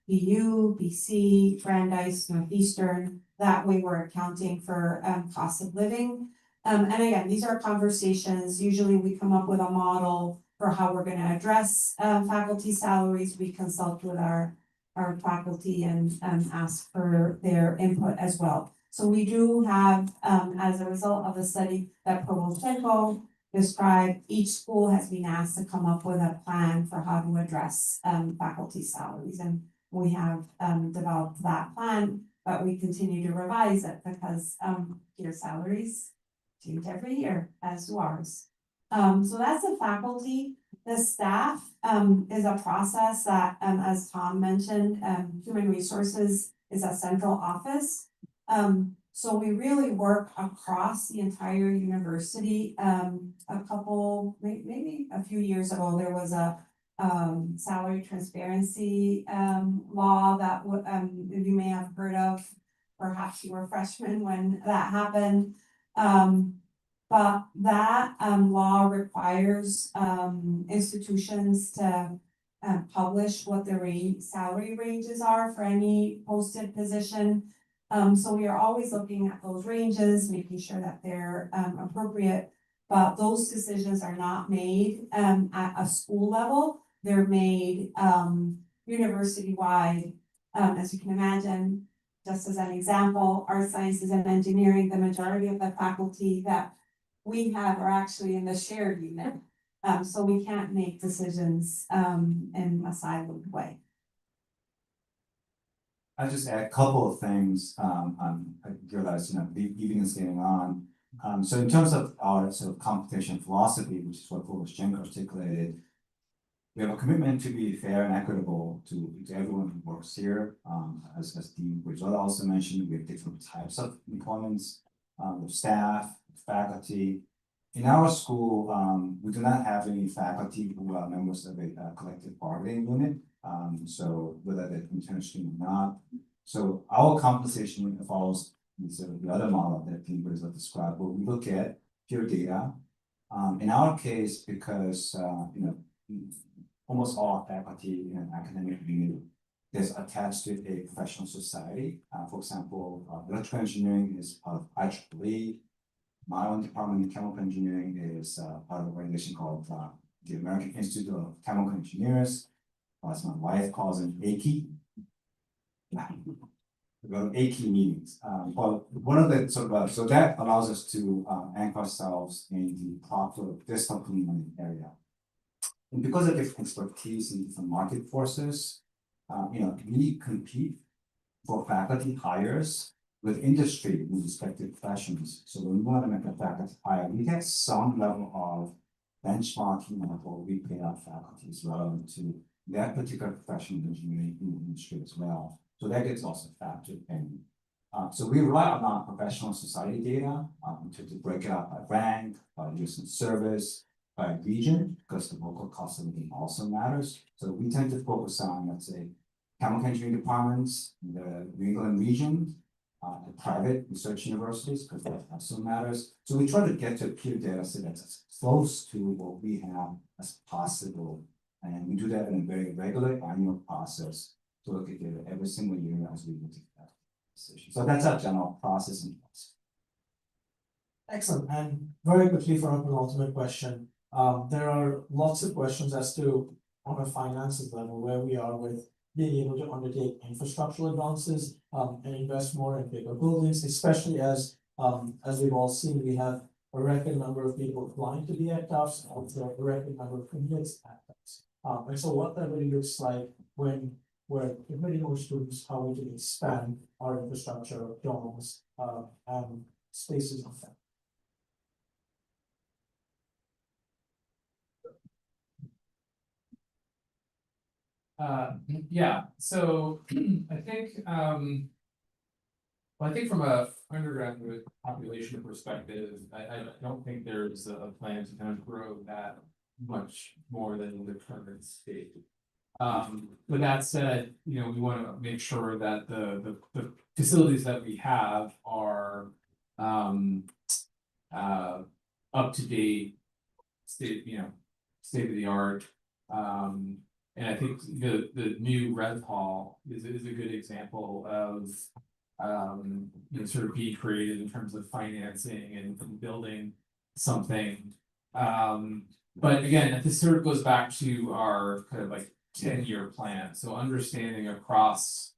BU, BC, Brandeis, Northeastern. That way we're accounting for cost of living. And again, these are conversations. Usually we come up with a model for how we're gonna address faculty salaries. We consult with our faculty and ask for their input as well. So we do have, as a result of the study that Provost Jenko described, each school has been asked to come up with a plan for how to address faculty salaries. And we have developed that plan, but we continue to revise it because your salaries change every year, as do ours. So that's the faculty. The staff is a process that, as Tom mentioned, human resources is a central office. So we really work across the entire university. A couple, maybe a few years ago, there was a salary transparency law that you may have heard of. Perhaps you were freshmen when that happened. But that law requires institutions to publish what the salary ranges are for any posted position. So we are always looking at those ranges, making sure that they're appropriate. But those decisions are not made at a school level. They're made university-wide. As you can imagine, just as an example, art sciences and engineering, the majority of the faculty that we have are actually in the shared unit. So we can't make decisions in a siloed way. I just add a couple of things, I realize, the evening is getting on. So in terms of our sort of competition philosophy, which is what Provost Jenko articulated, we have a commitment to be fair and equitable to everyone who works here. As Dean Brizola also mentioned, we have different types of employments, with staff, faculty. In our school, we do not have any faculty who are members of a collective bargaining unit. So whether they're intentional or not. So our compensation follows the other model that Dean Brizola described, where we look at pure data. In our case, because almost all faculty in academic unit is attached to a professional society. For example, electrical engineering is part of IEEE. My own department in chemical engineering is part of an organization called the American Institute of Chemical Engineers. As my wife calls it, AKI. We go to AKI meetings. But one of the so that allows us to anchor ourselves in the proper disciplinary area. And because of different expertise in different market forces, we compete for faculty hires with industry in respective professions. So when we want to make a faculty hire, we have some level of benchmarking of what we pay our faculty is relevant to that particular profession of engineering in the industry as well. So that gets also factored in. So we rely on our professional society data to break it up by rank, by years in service, by region, because the local cost of living also matters. So we tend to focus on, let's say, chemical engineering departments in the New England region, the private research universities, because that also matters. So we try to get to a peer data set that's as close to what we have as possible. And we do that in a very regular annual process to look at data every single year as we look at that decision. So that's our general process in place. Excellent, and very quickly for our penultimate question, there are lots of questions as to, on a finances level, where we are with being able to undertake infrastructural advances, and invest more in bigger buildings, especially as we've all seen, we have a record number of people applying to be at Tufts, and also a record number of commits at Tufts. And so what that really looks like when we're admitting more students, how we can expand our infrastructure, dorms, and spaces of that. Yeah, so I think, well, I think from a undergraduate population perspective, I don't think there's a plan to kind of grow that much more than the current state. With that said, you know, we wanna make sure that the facilities that we have are, up to date. State of the art, and I think the new Red Hall is a good example of. Sort of being creative in terms of financing and building something. But again, this sort of goes back to our kind of like 10-year plan, so understanding across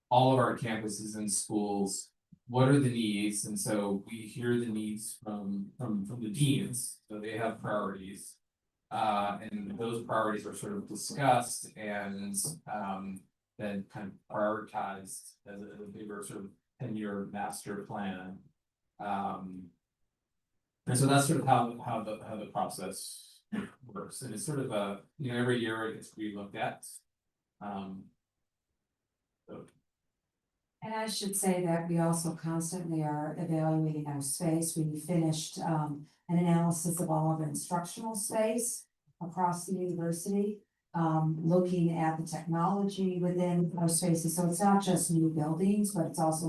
all of our campuses and schools, what are the needs, and so we hear the needs from the deans, so they have priorities. And those priorities are sort of discussed and then kind of prioritized as a bigger sort of 10-year master plan. And so that's sort of how the process works, and it's sort of a, you know, every year it gets relooked at. And I should say that we also constantly are evaluating our space. We finished an analysis of all of our instructional space across the university, looking at the technology within our spaces. So it's not just new buildings, but it's also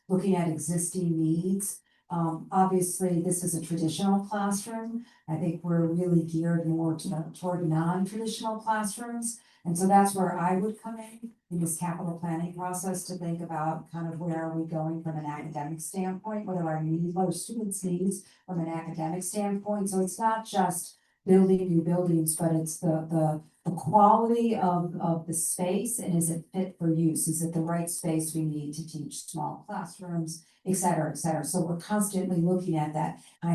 looking at existing needs. Obviously, this is a traditional classroom. I think we're really geared more toward non-traditional classrooms. And so that's where I would come in this capital planning process to think about kind of where are we going from an academic standpoint, what are our needs, what are students' needs from an academic standpoint. So it's not just building new buildings, but it's the quality of the space, and is it fit for use? Is it the right space we need to teach small classrooms, et cetera, et cetera. So we're constantly looking at that. And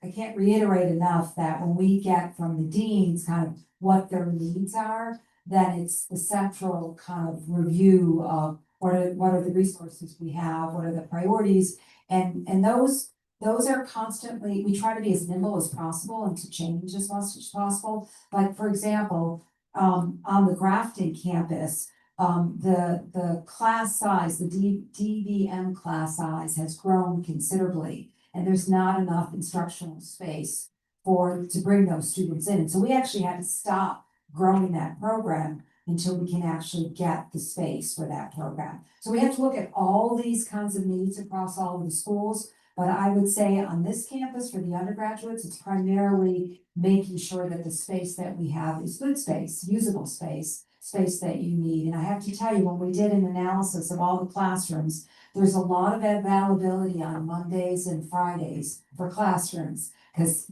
I can't reiterate enough that when we get from the deans kind of what their needs are, that it's the central kind of review of what are the resources we have, what are the priorities, and those are constantly, we try to be as nimble as possible and to change as much as possible. Like, for example, on the Grafton campus, the class size, the DVM class size has grown considerably, and there's not enough instructional space to bring those students in. And so we actually had to stop growing that program until we can actually get the space for that program. So we have to look at all these kinds of needs across all of the schools. But I would say on this campus for the undergraduates, it's primarily making sure that the space that we have is good space, usable space that you need. And I have to tell you, when we did an analysis of all the classrooms, there's a lot of availability on Mondays and Fridays for classrooms, because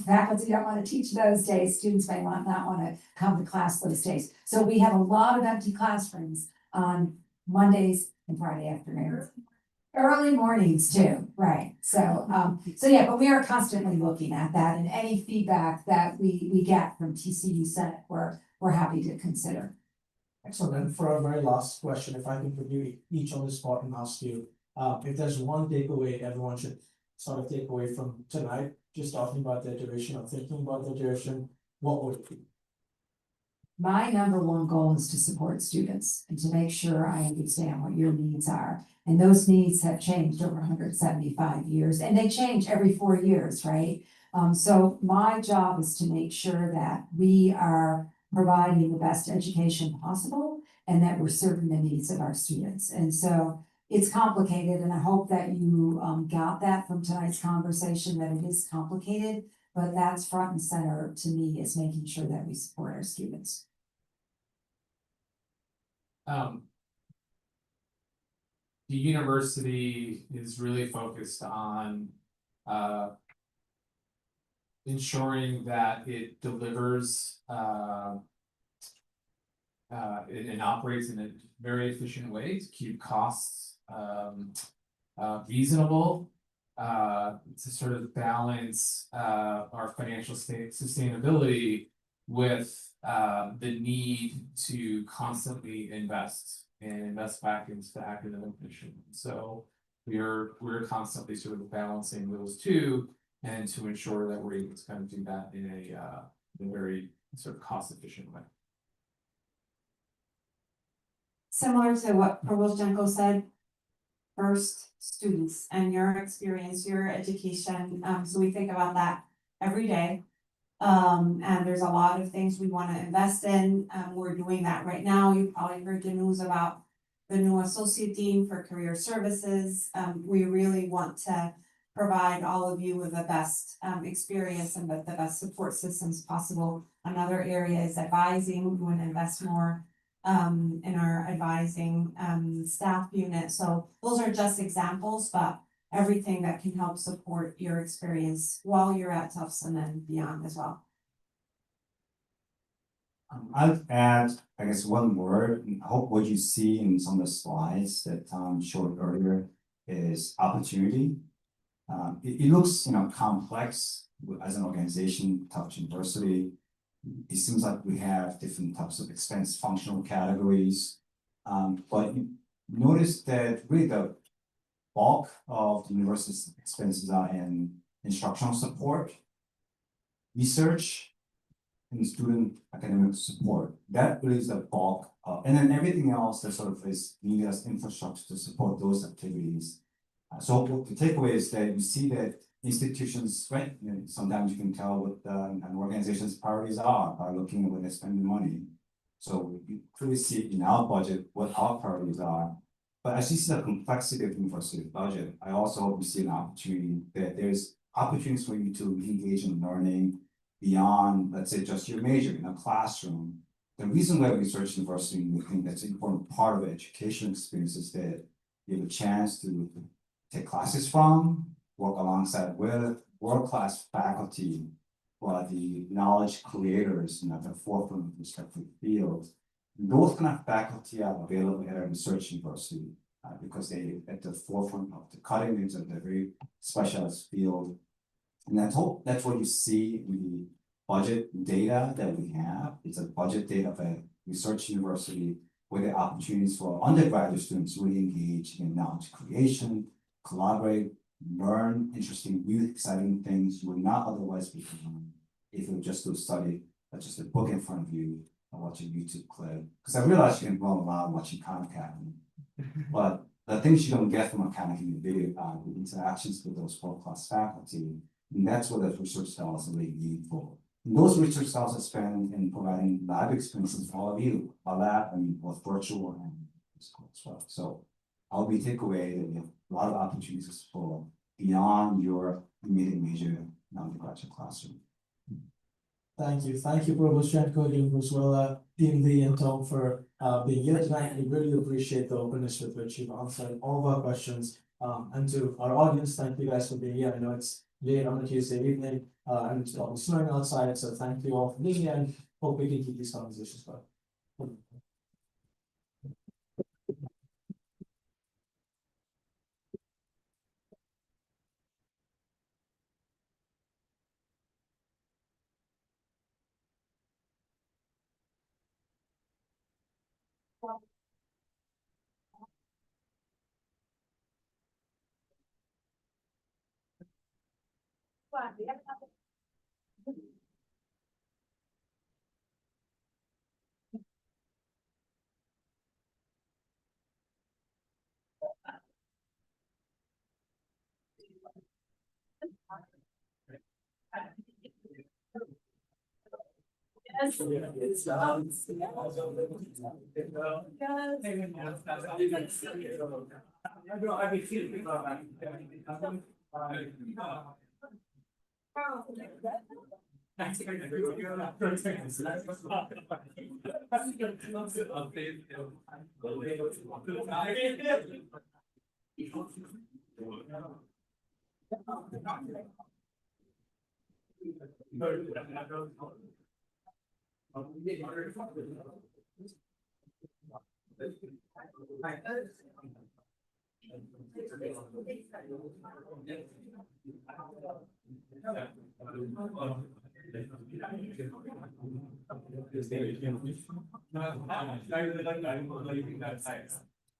faculty don't want to teach those days, students may not want to come to class those days. So we have a lot of empty classrooms on Mondays and Friday afternoons. Early mornings too, right? So yeah, but we are constantly looking at that, and any feedback that we get from TCU Senate, we're happy to consider. Excellent. And for our very last question, if I can put you each on the spot and ask you, if there's one takeaway everyone should sort of take away from tonight, just talking about their duration or thinking about their duration, what would it be? My number one goal is to support students and to make sure I understand what your needs are. And those needs have changed over 175 years, and they change every 4 years, right? So my job is to make sure that we are providing the best education possible and that we're serving the needs of our students. And so it's complicated, and I hope that you got that from tonight's conversation, that it is complicated, but that's front and center to me, is making sure that we support our students. The university is really focused on ensuring that it delivers and operates in a very efficient way to keep costs reasonable, to sort of balance our financial sustainability with the need to constantly invest back into the academic mission. So we're constantly sort of balancing those two, and to ensure that we're able to kind of do that in a very sort of cost efficient way. Similar to what Provost Jenko said, first, students and your experience, your education. So we think about that every day. And there's a lot of things we wanna invest in, we're doing that right now. You probably heard the news about the new associate dean for career services. We really want to provide all of you with the best experience and the best support systems possible. Another area is advising. We want to invest more in our advising staff unit. So those are just examples, but everything that can help support your experience while you're at Tufts and beyond as well. I'd add, I guess, one word. I hope what you see in some of the slides that Tom showed earlier is opportunity. It looks, complex as an organization, Tufts University. It seems like we have different types of expense functional categories. But you notice that really the bulk of the university's expenses are in instructional support, research, and student academic support. That really is the bulk and then everything else that sort of is needed as infrastructure to support those activities. So the takeaway is that you see that institutions, right, sometimes you can tell what an organization's priorities are by looking at where they're spending money. So you clearly see in our budget what our priorities are. But as you see the complexity of the university budget, I also hope you see an opportunity that there's opportunities for you to engage in learning beyond, let's say, just your major in a classroom. The reason why research university, we think that's an important part of the education experience is that you have a chance to take classes from, work alongside with world-class faculty who are the knowledge creators and at the forefront of respective fields. Those kind of faculty are available at a research university because they at the forefront of the cutting edge of the very specialized field. And that's what you see in the budget data that we have. It's a budget data of a research university where there are opportunities for undergraduate students to really engage in knowledge creation, collaborate, learn interesting, new, exciting things you would not otherwise be doing if you just do study, just a book in front of you and watch a YouTube clip. Because I realize you can roll around watching Khan Academy, but the things you don't get from a Khan Academy video are the interactions with those world-class faculty, and that's where the research dollars are really meaningful. And those research dollars are spent in providing lab experiences for all of you. Our lab, both virtual and physical as well. So I'll be take away that we have a lot of opportunities for beyond your immediate major undergraduate classroom. Thank you, Provost Janko, Dean Brusuela, Dean Lee, and Tom for being here tonight. We really appreciate the openness with which you've answered all of our questions. And to our audience, thank you guys for being here. I know it's late on a Tuesday evening, and it's probably snowing outside, so thank you all for being here, and hope we can keep these conversations going.